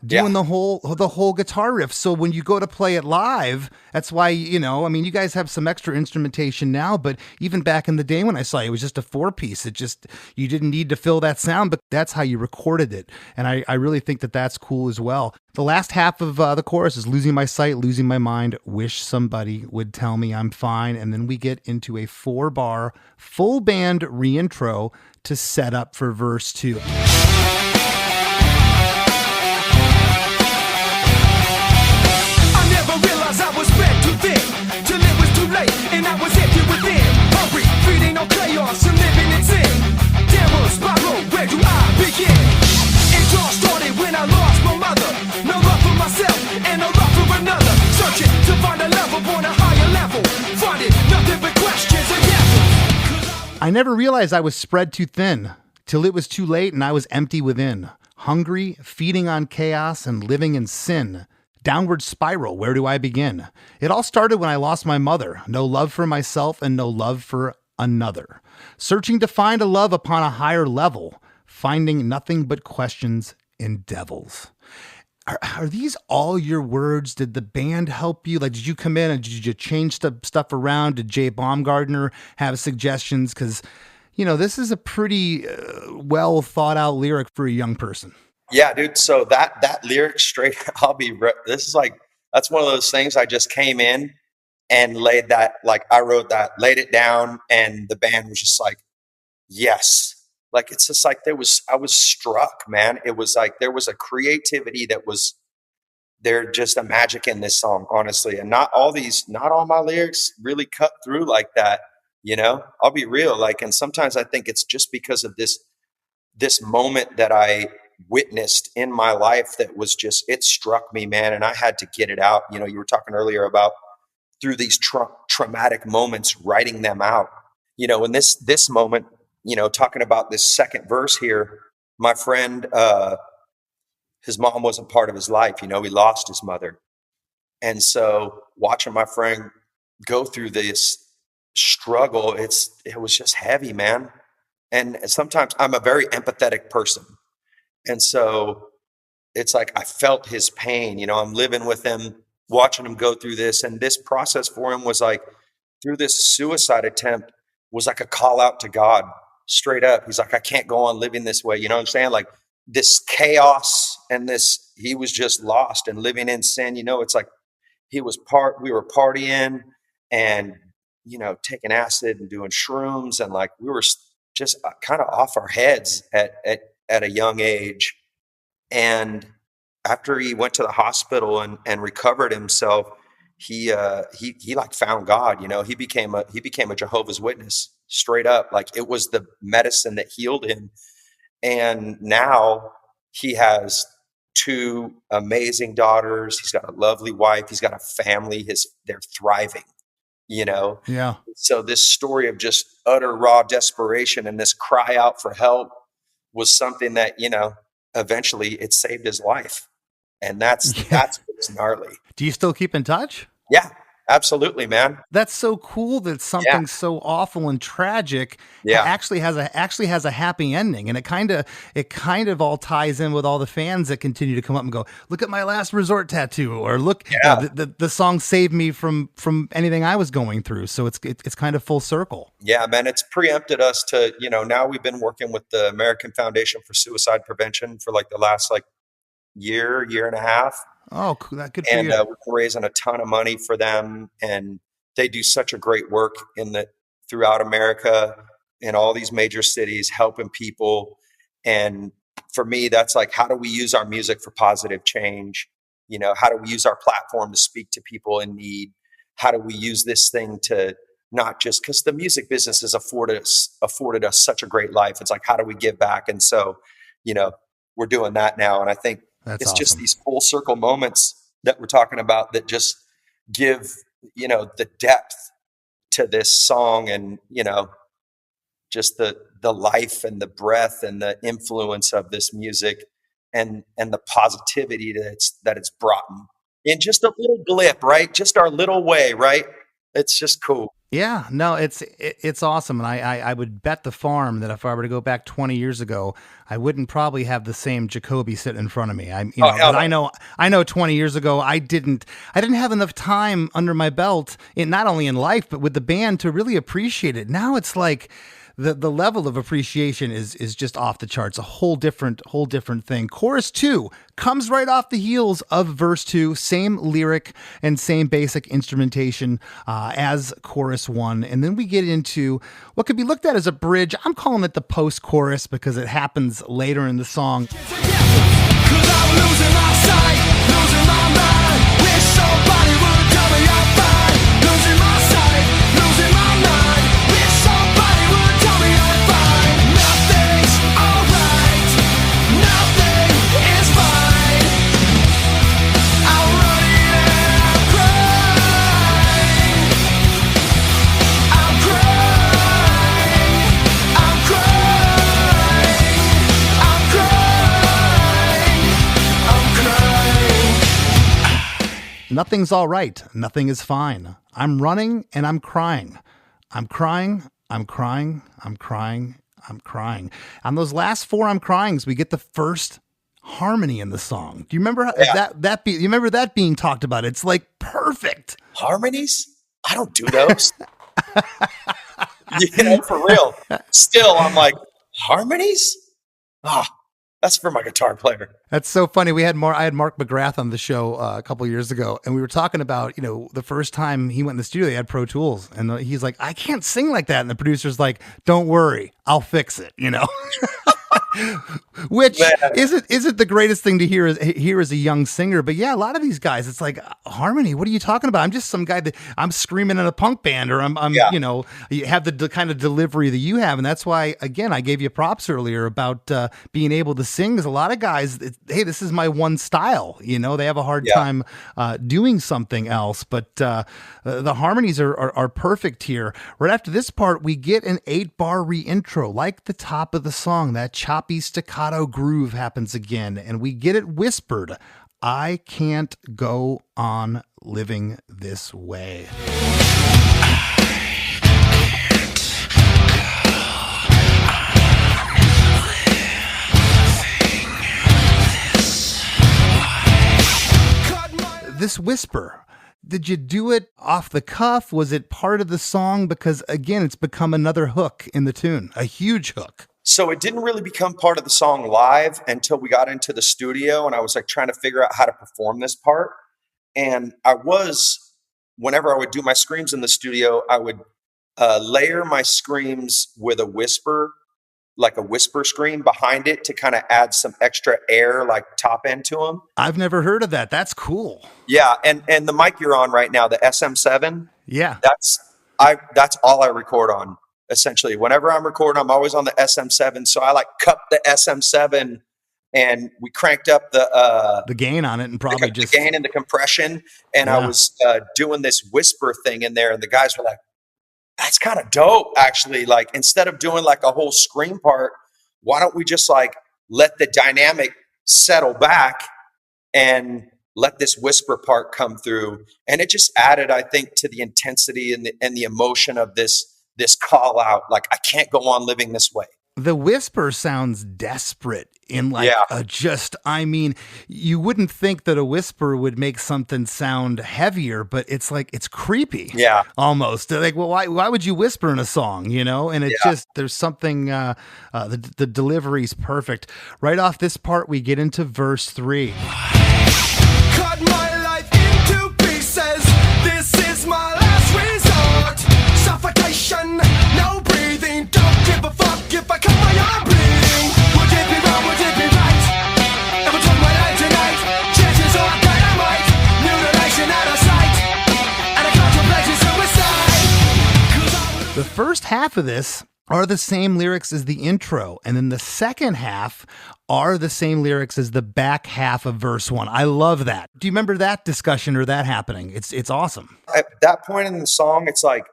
Doing the whole guitar riff. So when you go to play it live, that's why, you know, I mean, you guys have some extra instrumentation now, but even back in the day when I saw you, it was just a 4-piece. It just, you didn't need to fill that sound, but that's how you recorded it. And I really think that that's cool as well. The last half of the chorus is losing my sight, losing my mind, wish somebody would tell me I'm fine. And then we get into a 4-bar full band reintro to set up for verse 2. I was spread too thin till it was too late, and I was empty within. Hungry, feeding on chaos and living in sin. Downward spiral, where do I begin? It all started when I lost my mother. No love for myself and no love for another. Searching to find a level on a higher level. Finding nothing but questions and answers. I never realized I was spread too thin till it was too late and I was empty within. Hungry, feeding on chaos and living in sin. Downward Spiral, Where Do I Begin? It all started when I lost my mother. No love for myself and no love for another. Searching to find a love upon a higher level. Finding nothing but questions and devils. Are these all your words? Did the band help you? Like, did you come in and did you change stuff around? Did Jay Baumgartner have suggestions? Because, you know, this is a pretty well thought out lyric for a young person. Yeah, dude. So that lyric straight, this is like, that's one of those things I just came in and laid it down, and the band was just like, yes. Like, it's just like I was struck, man. It was like there was a creativity that was there, just a magic in this song, honestly. And not all my lyrics really cut through like that, you know? I'll be real. Like, and sometimes I think it's just because of this moment that I witnessed in my life that was just, it struck me, man. And I had to get it out. You know, you were talking earlier about through these traumatic moments, writing them out, you know, in this moment, you know, talking about this second verse here, my friend, his mom wasn't part of his life. You know, he lost his mother. And so watching my friend go through this struggle, it was just heavy, man. And sometimes I'm a very empathetic person. And so it's like, I felt his pain, you know, I'm living with him, watching him go through this. And this process for him was like, through this suicide attempt, was like a call out to God. Straight up. He's like, I can't go on living this way. You know what I'm saying? Like, this chaos and he was just lost and living in sin. You know, it's like we were partying and, you know, taking acid and doing shrooms. And like, we were just kind of off our heads at a young age. And after he went to the hospital and recovered himself, he like found God. You know, he became a Jehovah's Witness. Straight up. Like, it was the medicine that healed him. And now he has 2 amazing daughters. He's got a lovely wife. He's got a family. They're thriving, you know? Yeah. So this story of just utter raw desperation and this cry out for help was something that, you know, eventually it saved his life. And that's what's gnarly. Do you still keep in touch? Yeah. Absolutely, man. That's so cool that something so awful and tragic actually has a happy ending, and it kind of all ties in with all the fans that continue to come up and go, look at my last resort tattoo, or look, the song saved me from anything I was going through. So it's kind of full circle. Yeah, man. It's preempted us to, you know, now we've been working with the American Foundation for Suicide Prevention for like the last year and a half. Oh, cool. Good for you. And we're raising a ton of money for them, and they do such a great work throughout America in all these major cities, helping people. And for me, that's like, how do we use our music for positive change? You know, how do we use our platform to speak to people in need? How do we use this thing to not just, because the music business has afforded us such a great life. It's like, how do we give back? And so, you know, we're doing that now. And I think it's awesome. Just these full circle moments that we're talking about that just give, you know, the depth to this song, and, you know, just the life and the breath and the influence of this music and the positivity that it's brought in just a little blip, right? Just our little way, right? It's just cool. Yeah, no, it's awesome. And I would bet the farm that if I were to go back 20 years ago, I wouldn't probably have the same Jacoby sitting in front of me. I know 20 years ago, I didn't have enough time under my belt, not only in life, but with the band, to really appreciate it. Now it's like the level of appreciation is just off the charts. A whole different thing. Chorus 2 comes right off the heels of verse 2, same lyric and same basic instrumentation as chorus 1. And then we get into what could be looked at as a bridge. I'm calling it the post-chorus because it happens later in the song. Nothing's all right. Nothing is fine. I'm running and I'm crying. I'm crying. I'm crying. I'm crying. I'm crying. On those last 4 I'm cryings, we get the first harmony in the song. Do you remember you remember that being talked about? It's like perfect. Harmonies? I don't do those. For real. Still, I'm like, harmonies? That's for my guitar player. That's so funny. I had Mark McGrath on the show a couple years ago, and we were talking about, the first time he went in the studio, they had Pro Tools, and he's like, I can't sing like that. And the producer's like, don't worry, I'll fix it, Which isn't the greatest thing to hear as a young singer, but yeah, a lot of these guys, it's like, harmony, what are you talking about? I'm just some guy that I'm screaming in a punk band, or you have the kind of delivery that you have, and that's why, again, I gave you props earlier about being able to sing. There's a lot of guys that, hey, this is my one style, they have a hard time doing something else, but the harmonies are perfect here. Right after this part, we get an 8-bar re-intro, like the top of the song. That choppy staccato groove happens again, and we get it whispered. I can't go on living this way. This whisper, did you do it off the cuff? Was it part of the song? Because again, it's become another hook in the tune, a huge hook. So it didn't really become part of the song live until we got into the studio, and I was like trying to figure out how to perform this part. And whenever I would do my screams in the studio, I would layer my screams with a whisper, like a whisper scream behind it to kind of add some extra air, like top end to them. I've never heard of that. That's cool. Yeah. And the mic you're on right now, the SM7. Yeah. That's all I record on. Essentially, whenever I'm recording, I'm always on the SM7. So I like cupped the SM7 and we cranked up the gain on it, and probably the gain and the compression. And I was doing this whisper thing in there, and the guys were like, that's kind of dope, actually. Like, instead of doing like a whole scream part, why don't we just like let the dynamic settle back and let this whisper part come through? And it just added, I think, to the intensity and the emotion of this call out. Like, I can't go on living this way. The whisper sounds desperate in you wouldn't think that a whisper would make something sound heavier, but it's like, it's creepy. Yeah. Almost. They're like, well, why would you whisper in a song, And it just, there's something, the delivery's perfect. Right off this part, we get into verse 3. Cut my life into pieces. This is my last resort. Suffocation, no breathing. Don't give a fuck if I cut my arm bleeding. Would it be wrong? Would it be right? If I took my life tonight, chances are dynamite. Mutilation out of sight, and I contemplate suicide. The first half of this are the same lyrics as the intro, and then the second half are the same lyrics as the back half of verse 1. I love that. Do you remember that discussion or that happening? It's awesome. At that point in the song, it's like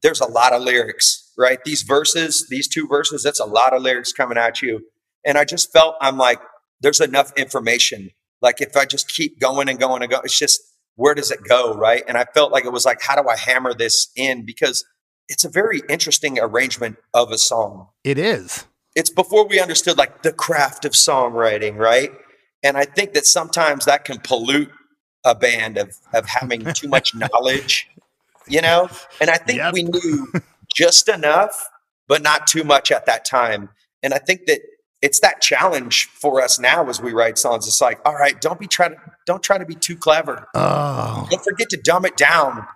there's a lot of lyrics, right? These two verses, that's a lot of lyrics coming at you. And I just felt, I'm like, there's enough information. Like, if I just keep going and going and going, it's just, where does it go, right? And I felt like it was like, how do I hammer this in? Because it's a very interesting arrangement of a song. It is. It's before we understood like the craft of songwriting, right? And I think that sometimes that can pollute a band of having too much knowledge, And I think we knew just enough, but not too much at that time. And I think that it's that challenge for us now as we write songs. It's like, all right, don't try to be too clever. Oh. Don't forget to dumb it down.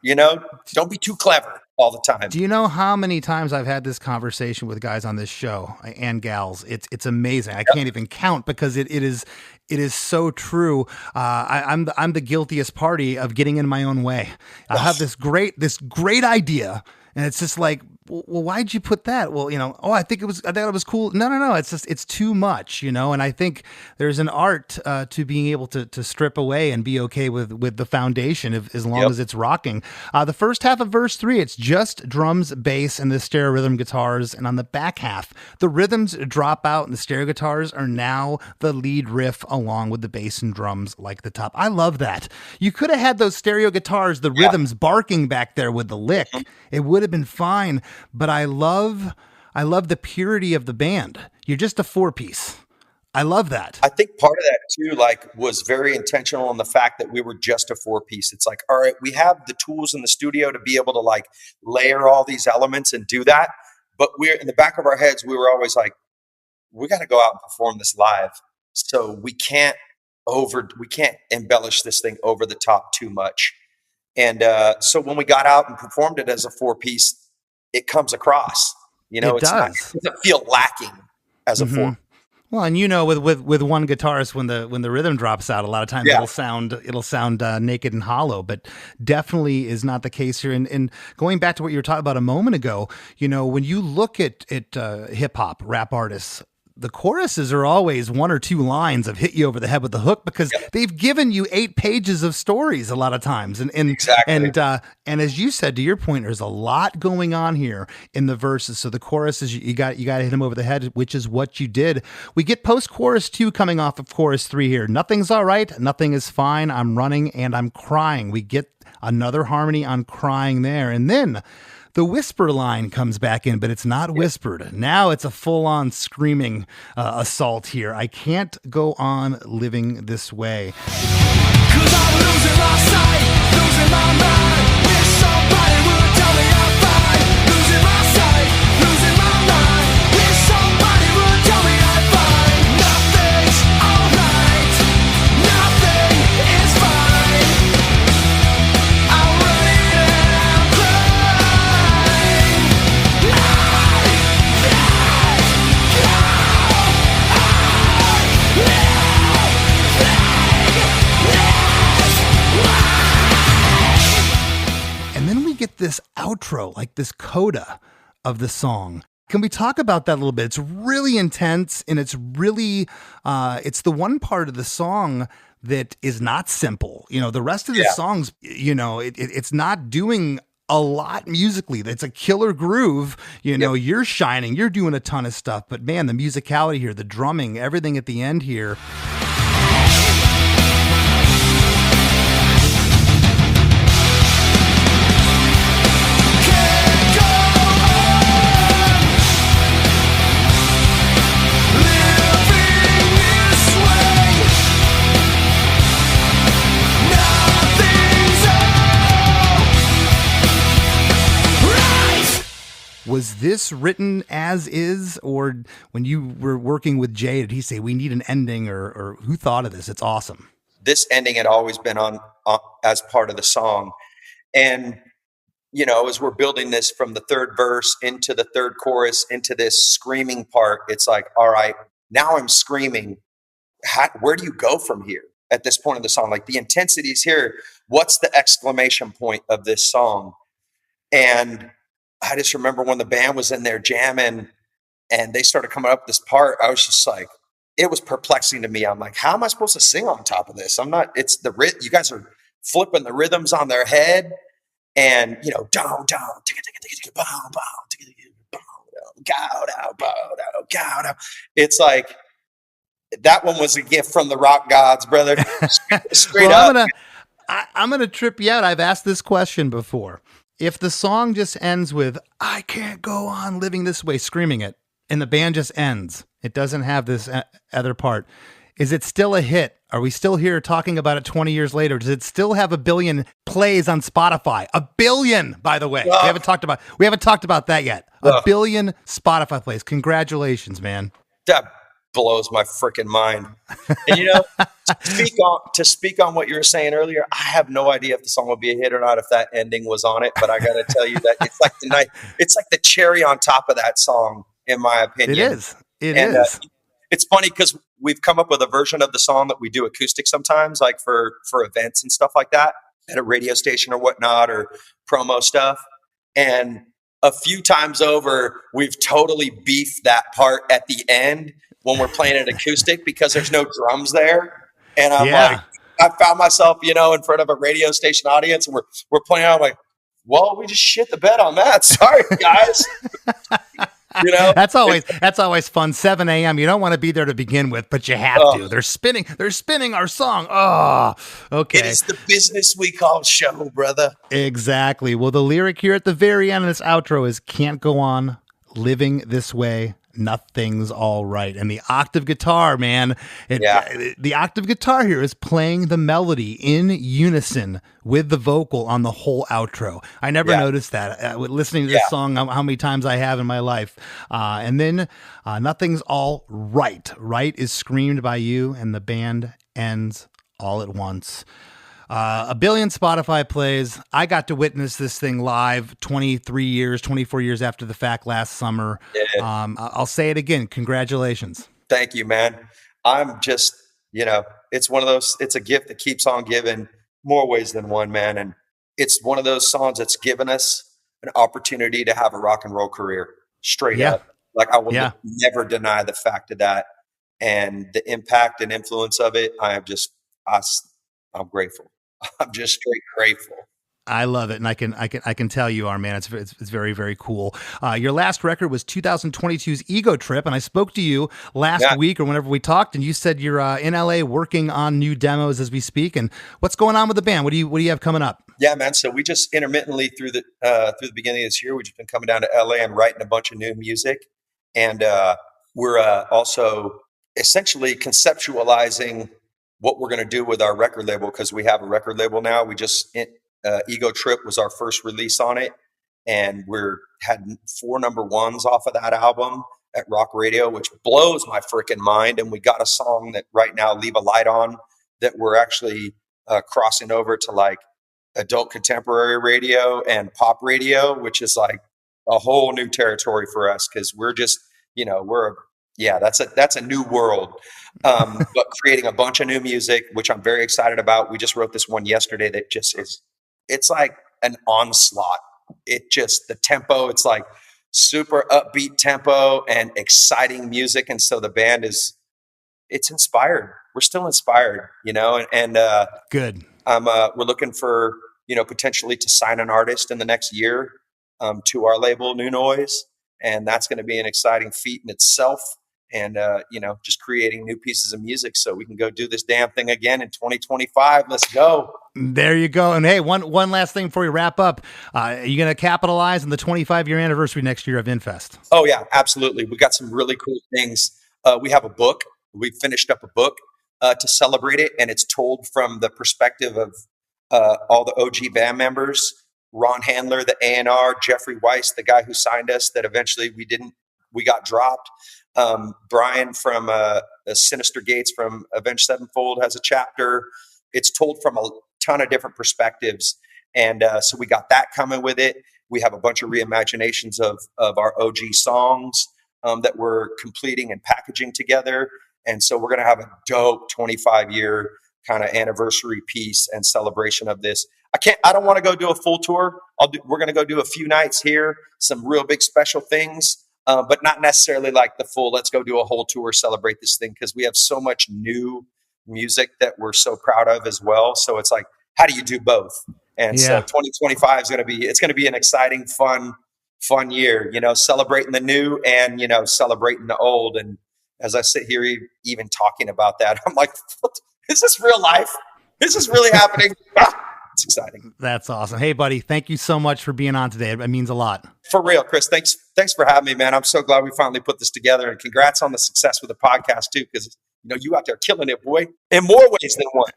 Don't be too clever all the time. Do you know how many times I've had this conversation with guys on this show and gals? It's amazing. I can't even count, because it is so true. I'm the guiltiest party of getting in my own way. I have this great idea, and it's just like, well, why'd you put that? Well, I thought it was cool. No. It's just, it's too much, and I think there's an art to being able to strip away and be okay with the foundation as long as it's rocking. The first half of verse 3, it's just drums, bass, and the stereo rhythm guitars. And on the back half, the rhythms drop out and the stereo guitars are now the lead riff along with the bass and drums like the top. I love that. You could have had those stereo guitars, the rhythms barking back there with the lick. It would have been fine. But I love the purity of the band. You're just a 4-piece. I love that. I think part of that too, was very intentional on the fact that we were just a 4-piece. It's like, all right, we have the tools in the studio to be able to layer all these elements and do that. But we're in the back of our heads, we were always like, we got to go out and perform this live. So we can't embellish this thing over the top too much. And so when we got out and performed it as a 4-piece, it comes across, it doesn't feel lacking as a 4. Well, and with one guitarist, when the rhythm drops out, a lot of times it'll sound naked and hollow, but definitely is not the case here. And going back to what you were talking about a moment ago, when you look at hip hop rap artists, the choruses are always 1 or 2 lines of hit you over the head with the hook because they've given you 8 pages of stories a lot of times. And as you said, to your point, there's a lot going on here in the verses. So the choruses, you got to hit them over the head, which is what you did. We get post-chorus 2 coming off of chorus 3 here. Nothing's all right. Nothing is fine. I'm running and I'm crying. We get another harmony on crying there. And then the whisper line comes back in, but it's not whispered. Now it's a full-on screaming assault here. I can't go on living this way. 'Cause I'm losing my sight, losing my mind. Wish somebody would tell me I'm fine. Losing my sight, losing my mind. Wish somebody would tell me I'm fine. Nothing's alright. Nothing is fine. I'm running and I'm crying. And then we get this outro, this coda of the song. Can we talk about that a little bit? It's really intense, and it's really, it's the one part of the song that is not simple. The rest of the songs, it's not doing a lot musically. It's a killer groove. You're shining, you're doing a ton of stuff, but man, the musicality here, the drumming, everything at the end here. Was this written as is, or when you were working with Jay, did he say we need an ending, or who thought of this? It's awesome. This ending had always been on as part of the song. And, as we're building this from the third verse into the third chorus, into this screaming part, it's like, all right, now I'm screaming. Where do you go from here at this point of the song? The intensity is here. What's the exclamation point of this song? And I just remember when the band was in there jamming and they started coming up with this part, I was just like, it was perplexing to me. I'm like, how am I supposed to sing on top of this? it's the you guys are flipping the rhythms on their head and, down, it's like, that one was a gift from the rock gods, brother. Straight up. I'm going to trip you out. I've asked this question before. If the song just ends with, I can't go on living this way, screaming it, and the band just ends, it doesn't have this other part, is it still a hit? Are we still here talking about it 20 years later? Does it still have 1 billion plays on Spotify? 1 billion, by the way. We haven't talked about that yet. 1 billion Spotify plays. Congratulations, man. That blows my freaking mind. And to speak on what you were saying earlier, I have no idea if the song will be a hit or not if that ending was on it, but I got to tell you that it's like the cherry on top of that song, in my opinion. It is. It's funny because we've come up with a version of the song that we do acoustic sometimes, for events and stuff like that at a radio station or whatnot, or promo stuff. And a few times over, we've totally beefed that part at the end when we're playing an acoustic because there's no drums there. And I'm like, I found myself, you know, in front of a radio station audience, and we're playing out. I'm like, well, we just shit the bed on that. Sorry, guys. You know, that's always fun. 7 a.m. You don't want to be there to begin with, but you have to. They're spinning our song. Oh, okay. It is the business we call show, brother. Exactly. Well, the lyric here at the very end of this outro is "Can't go on living this way. Nothing's all right." And the octave guitar, man, the octave guitar here is playing the melody in unison with the vocal on the whole outro. I never noticed that listening to this song, how many times I have in my life. And then "Nothing's all right." Right is screamed by you, and the band ends all at once. 1 billion Spotify plays. I got to witness this thing live 24 years after the fact last summer. Yeah. I'll say it again. Congratulations. Thank you, man. I'm just, you know, it's one of those, it's a gift that keeps on giving more ways than one, man. And it's one of those songs that's given us an opportunity to have a rock and roll career straight up. Like I will never deny the fact of that and the impact and influence of it. I'm grateful. I'm just straight grateful. I love it, and I can tell you are, man. It's very, very cool. Your last record was 2022's Ego Trip, and I spoke to you last week or whenever we talked, and you said you're in LA working on new demos as we speak. And what's going on with the band? What do you have coming up? Yeah, man. So we just intermittently through the beginning of this year, we've just been coming down to LA and writing a bunch of new music, and we're also essentially conceptualizing what we're going to do with our record label, because we have a record label now. We just Ego Trip was our first release on it, and had 4 number 1s off of that album at rock radio, which blows my freaking mind. And we got a song that right now, Leave a Light On, that we're actually crossing over to like adult contemporary radio and pop radio, which is like a whole new territory for us, because we're just, you know, that's a new world. But creating a bunch of new music, which I'm very excited about. We just wrote this one yesterday that just it's like an onslaught. The tempo, it's like super upbeat tempo and exciting music. And so the band it's inspired. We're still inspired, you know, and good. We're looking for, you know, potentially to sign an artist in the next year to our label, New Noise. And that's going to be an exciting feat in itself. And, you know, just creating new pieces of music so we can go do this damn thing again in 2025. Let's go. There you go. And hey, one last thing before we wrap up. Are you going to capitalize on the 25-year anniversary next year of Infest? Oh, yeah, absolutely. We got some really cool things. We have a book. We finished up a book to celebrate it. And it's told from the perspective of all the OG band members. Ron Handler, the A&R, Jeffrey Weiss, the guy who signed us that eventually we got dropped. Brian from Sinister Gates from Avenged Sevenfold has a chapter. It's told from a ton of different perspectives. And so we got that coming with it. We have a bunch of reimaginations of our OG songs that we're completing and packaging together. And so we're going to have a dope 25-year kind of anniversary piece and celebration of this. I don't want to go do a full tour. We're going to go do a few nights here, some real big special things. But not necessarily like the full, let's go do a whole tour, celebrate this thing, because we have so much new music that we're so proud of as well. So it's like, how do you do both? And so 2025 is going to be an exciting, fun year, you know, celebrating the new and, you know, celebrating the old. And as I sit here even talking about that, I'm like, is this real life? Is this really happening? It's exciting. That's awesome. Hey, buddy, thank you so much for being on today. It means a lot. For real, Chris. Thanks for having me, man. I'm so glad we finally put this together, and congrats on the success with the podcast too, because you know you out there killing it, boy, in more ways than one.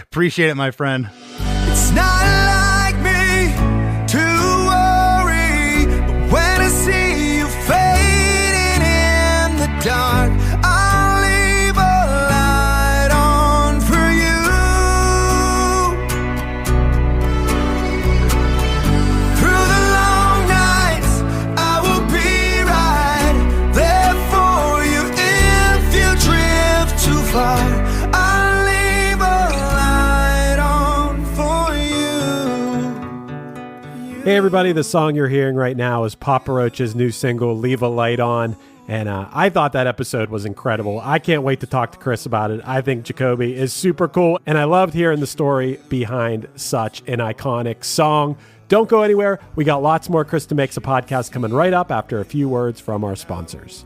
Appreciate it, my friend. It's not like me to worry, but when I see you fading in the dark, I'll leave a light on for you. Through the long nights, I will be right there for you if you drift too far. I'll leave a light on for you. Hey everybody, the song you're hearing right now is Papa Roach's new single, Leave a Light On. And I thought that episode was incredible. I can't wait to talk to Chris about it. I think Jacoby is super cool, and I loved hearing the story behind such an iconic song. Don't go anywhere. We got lots more Chris DeMakes a Podcast coming right up after a few words from our sponsors.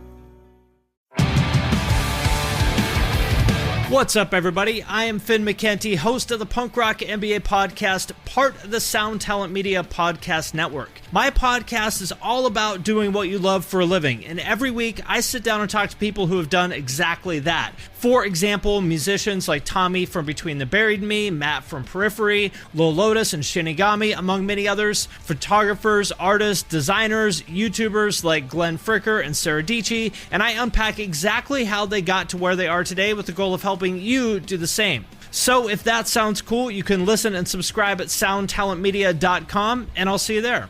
What's up, everybody? I am Finn McKenty, host of the Punk Rock MBA podcast, part of the Sound Talent Media Podcast Network. My podcast is all about doing what you love for a living, and every week I sit down and talk to people who have done exactly that. For example, musicians like Tommy from Between the Buried and Me, Matt from Periphery, Lil Lotus and Shinigami, among many others, photographers, artists, designers, YouTubers like Glenn Fricker and Sarah Dici, and I unpack exactly how they got to where they are today with the goal of helping you do the same. So if that sounds cool, you can listen and subscribe at soundtalentmedia.com, and I'll see you there.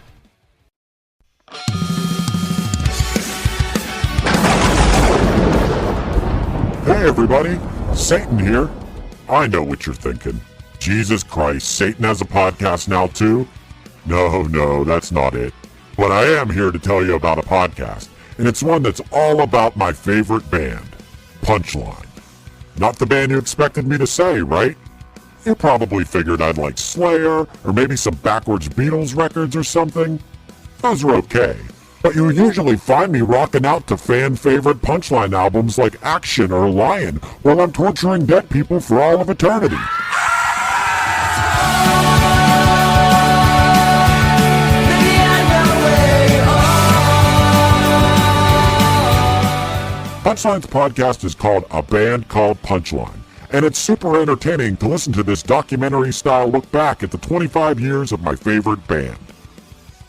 Hey everybody, Satan here. I know what you're thinking. Jesus Christ, Satan has a podcast now too? No, that's not it. But I am here to tell you about a podcast, and it's one that's all about my favorite band, Punchline. Not the band you expected me to say, right? You probably figured I'd like Slayer, or maybe some backwards Beatles records or something. Those are okay. But you usually find me rocking out to fan-favorite Punchline albums like Action or Lion, while I'm torturing dead people for all of eternity. Punchline's podcast is called A Band Called Punchline, and it's super entertaining to listen to this documentary-style look back at the 25 years of my favorite band.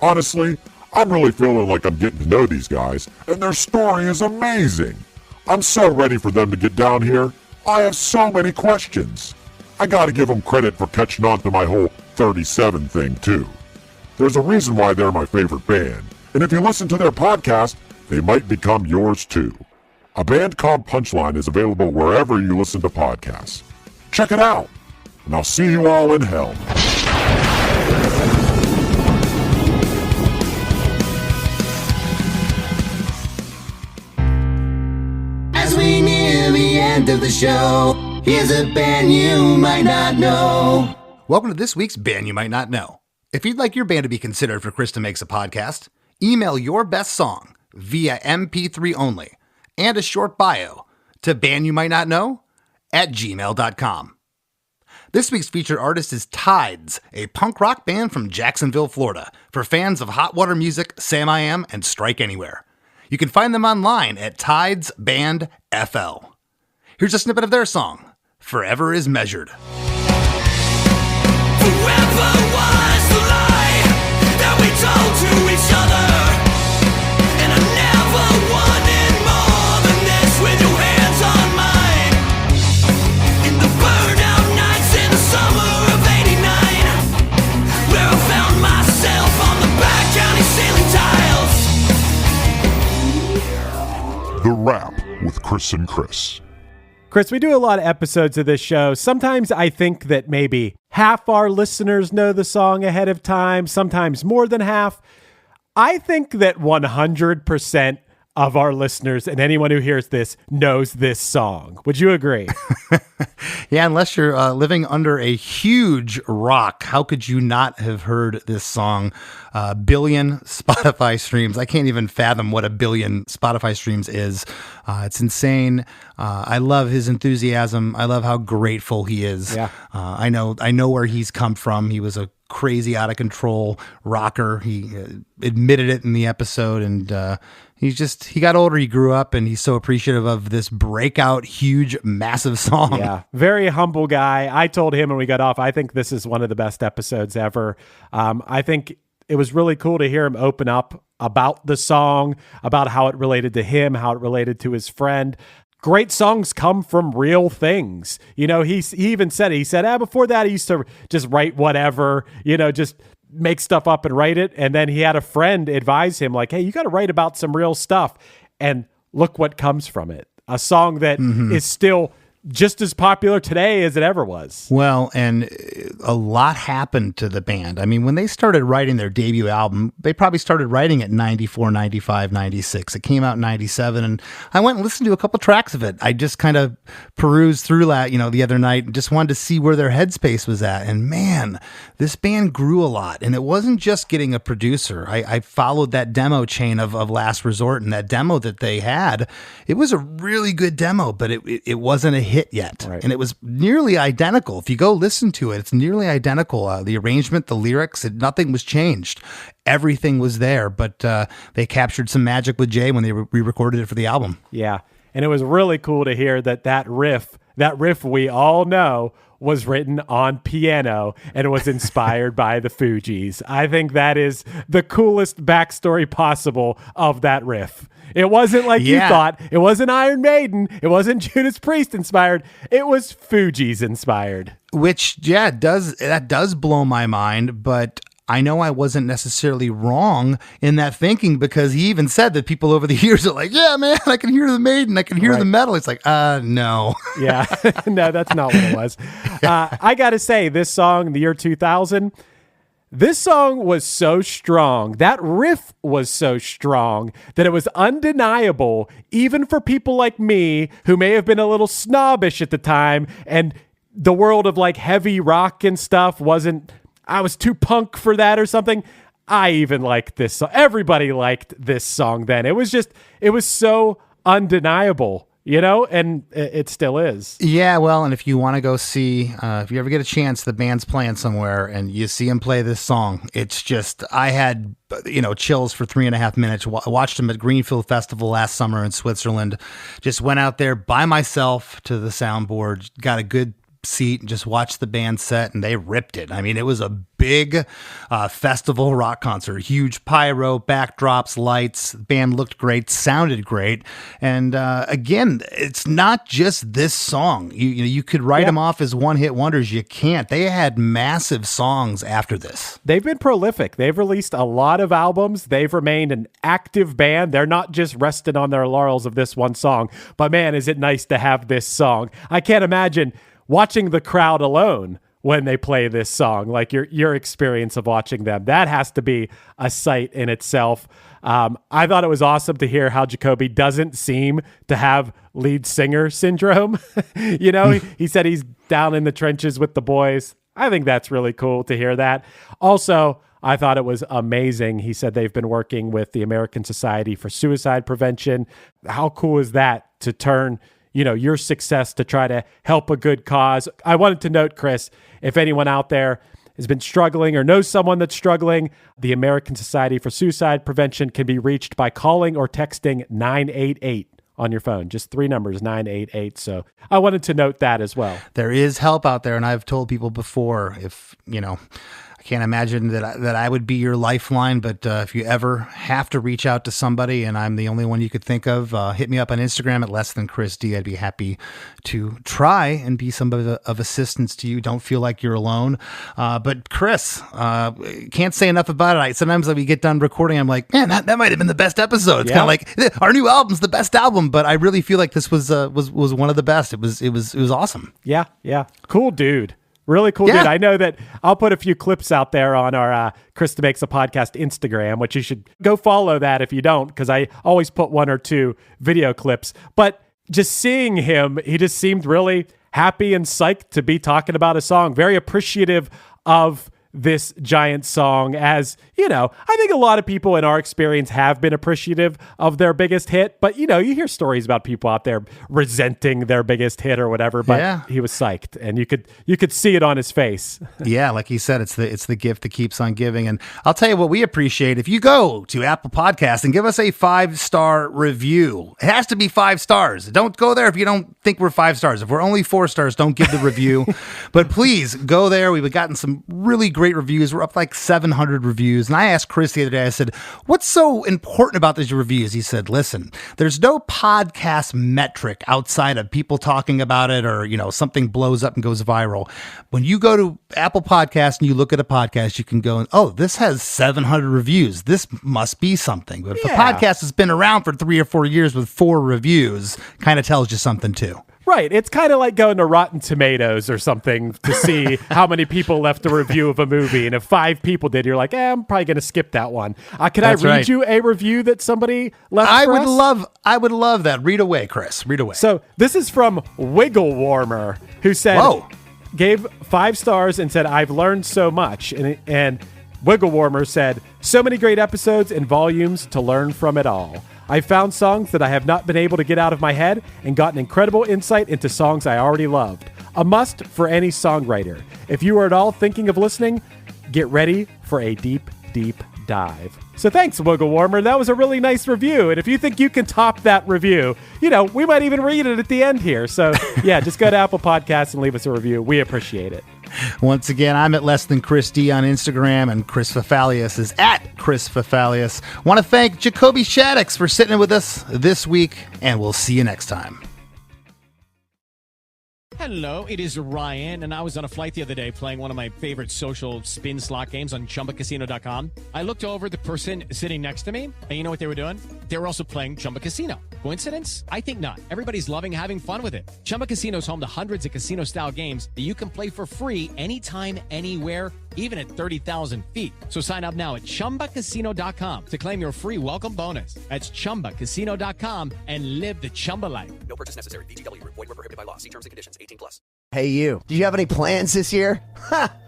Honestly, I'm really feeling like I'm getting to know these guys, and their story is amazing. I'm so ready for them to get down here. I have so many questions. I gotta give them credit for catching on to my whole 37 thing, too. There's a reason why they're my favorite band, and if you listen to their podcast, they might become yours, too. A Band Called Punchline is available wherever you listen to podcasts. Check it out, and I'll see you all in hell. As we near the end of the show, here's a band you might not know. Welcome to this week's Band You Might Not Know. If you'd like your band to be considered for Chris DeMakes a Podcast, email your best song via MP3 only and a short bio to bandyoumighttnotknow@gmail.com. This week's featured artist is Tides, a punk rock band from Jacksonville, Florida, for fans of hot water music, Sam I Am, and Strike Anywhere. You can find them online at Tides Band FL. Here's a snippet of their song, Forever is Measured. Forever was the lie that we told to each other, and I never wanted more than this with your hands on mine. In the burned out nights in the summer of '89, where I found myself on the back county ceiling tiles. The Rap with Chris and Chris. Chris, we do a lot of episodes of this show. Sometimes I think that maybe half our listeners know the song ahead of time, sometimes more than half. I think that 100% of our listeners and anyone who hears this knows this song. Would you agree? Yeah, unless you're living under a huge rock, how could you not have heard this song? Billion Spotify streams. I can't even fathom what a billion Spotify streams is. It's insane. I love his enthusiasm. I love how grateful he is. Yeah. I know where he's come from. He was a crazy, out of control rocker. He admitted it in the episode, and he got older, he grew up, and he's so appreciative of this breakout, huge, massive song. Yeah, very humble guy. I told him when we got off, I think this is one of the best episodes ever. I think it was really cool to hear him open up about the song, about how it related to him, how it related to his friend. Great songs come from real things. You know, he even said before that, I used to just write whatever, just make stuff up and write it. And then he had a friend advise him like, hey, you got to write about some real stuff. And look what comes from it. A song that is still just as popular today as it ever was. Well, and a lot happened to the band. I mean, when they started writing their debut album, they probably started writing it 94, 95, 96. It came out in 97, and I went and listened to a couple tracks of it. I just kind of perused through that, the other night, and just wanted to see where their headspace was at. And man, this band grew a lot. And it wasn't just getting a producer. I followed that demo chain of Last Resort, and that demo that they had, it was a really good demo, but it wasn't a hit yet. Right. And it was nearly identical. If you go listen to it, it's nearly identical. The arrangement, the lyrics, nothing was changed. Everything was there, but they captured some magic with Jay when they re-recorded it for the album. Yeah. And it was really cool to hear that riff we all know was written on piano and was inspired by the Fugees. I think that is the coolest backstory possible of that riff. It wasn't like you thought. It wasn't Iron Maiden. It wasn't Judas Priest inspired. It was Fugees inspired. Which, that does blow my mind, but I know I wasn't necessarily wrong in that thinking, because he even said that people over the years are like, yeah, man, I can hear the Maiden. I can hear the metal. It's like, no. Yeah, no, that's not what it was. I got to say, this song, the year 2000, this song was so strong. That riff was so strong that it was undeniable, even for people like me who may have been a little snobbish at the time, and the world of like heavy rock and stuff I was too punk for that or something. I even liked this song. Everybody liked this song then. It was so undeniable, and it still is. Yeah, well, and if you want to go see, if you ever get a chance, the band's playing somewhere and you see him play this song, it's just, I had, chills for 3.5 minutes. I watched him at Greenfield Festival last summer in Switzerland. Just went out there by myself to the soundboard, got a good seat and just watched the band set, and they ripped it. I mean, it was a big festival rock concert, huge pyro, backdrops, lights. The band looked great, sounded great. And again, it's not just this song. You could write them off as one-hit wonders. You can't. They had massive songs after this. They've been prolific. They've released a lot of albums. They've remained an active band. They're not just resting on their laurels of this one song. But man, is it nice to have this song. I can't imagine watching the crowd alone when they play this song, like your experience of watching them. That has to be a sight in itself. I thought it was awesome to hear how Jacoby doesn't seem to have lead singer syndrome. He said he's down in the trenches with the boys. I think that's really cool to hear that. Also, I thought it was amazing. He said they've been working with the American Society for Suicide Prevention. How cool is that to turn your success to try to help a good cause? I wanted to note, Chris, if anyone out there has been struggling or knows someone that's struggling, the American Society for Suicide Prevention can be reached by calling or texting 988 on your phone. Just 3 numbers, 988. So I wanted to note that as well. There is help out there, and I've told people before, if, I can't imagine that I would be your lifeline, but if you ever have to reach out to somebody and I'm the only one you could think of, hit me up on Instagram at @LessThanChrisD. I'd be happy to try and be some of assistance to you. Don't feel like you're alone. But Chris, can't say enough about it. Sometimes when we get done recording, I'm like, man, that might have been the best episode. It's kind of like our new album's the best album, but I really feel like this was one of the best. It was awesome. Yeah. Cool dude. Really cool dude. I know that I'll put a few clips out there on our Chris DeMakes a Podcast Instagram, which you should go follow that if you don't, because I always put 1 or 2 video clips. But just seeing him, he just seemed really happy and psyched to be talking about a song, very appreciative of this giant song. As I think a lot of people in our experience have been appreciative of their biggest hit, but you hear stories about people out there resenting their biggest hit or whatever, but he was psyched, and you could see it on his face. Yeah, like he said, it's the gift that keeps on giving. And I'll tell you what we appreciate. If you go to Apple Podcasts and give us a 5-star review, it has to be 5 stars. Don't go there if you don't think we're 5 stars. If we're only 4 stars, don't give the review. But please go there. We've gotten some really great reviews. We're up like 700 reviews. And I asked Chris the other day, I said, what's so important about these reviews? He said, listen, there's no podcast metric outside of people talking about it or, something blows up and goes viral. When you go to Apple Podcasts and you look at a podcast, you can go, oh, this has 700 reviews. This must be something. But if a podcast has been around for 3 or 4 years with 4 reviews, kind of tells you something too. Right. It's kind of like going to Rotten Tomatoes or something to see how many people left a review of a movie. And if 5 people did, you're like, I'm probably going to skip that one. Can I read you a review that somebody left I for would us? I would love that. Read away, Chris. Read away. So this is from Wiggle Warmer, who said, gave 5 stars and said, I've learned so much. And Wiggle Warmer said, so many great episodes and volumes to learn from it all. I found songs that I have not been able to get out of my head and gotten incredible insight into songs I already loved. A must for any songwriter. If you are at all thinking of listening, get ready for a deep, deep dive. So thanks, Wiggle Warmer. That was a really nice review. And if you think you can top that review, we might even read it at the end here. So yeah, just go to Apple Podcasts and leave us a review. We appreciate it. Once again, I'm at Less Than Chris D on Instagram, and Chris Fafalius is at Chris Fafalius. Want to thank Jacoby Shaddix for sitting with us this week, and we'll see you next time. Hello, it is Ryan, and I was on a flight the other day playing one of my favorite social spin slot games on ChumbaCasino.com. I looked over at the person sitting next to me, and you know what they were doing? They were also playing Chumba Casino. Coincidence? I think not. Everybody's loving having fun with it. Chumba Casino is home to hundreds of casino-style games that you can play for free anytime, anywhere, even at 30,000 feet. So sign up now at ChumbaCasino.com to claim your free welcome bonus. That's ChumbaCasino.com and live the Chumba life. No purchase necessary. VGW. Void where prohibited by law. See terms and conditions. 18+. Hey, you. Do you have any plans this year?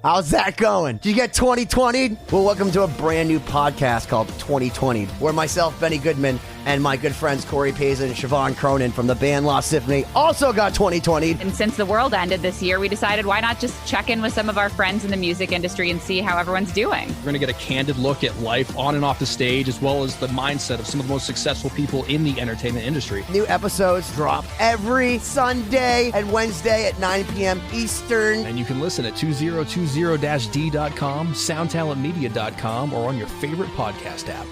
How's that going? Did you get 2020'd? Well, welcome to a brand new podcast called 2020'd, where myself, Benny Goodman, and my good friends Corey Paisley and Siobhan Cronin from the band Lost Symphony also got 2020'd. And since the world ended this year, we decided why not just check in with some of our friends in the music industry and see how everyone's doing. We're going to get a candid look at life on and off the stage, as well as the mindset of some of the most successful people in the entertainment industry. New episodes drop every Sunday and Wednesday at 9 p.m. Eastern. And you can listen at 2020-d.com, soundtalentmedia.com, or on your favorite podcast app.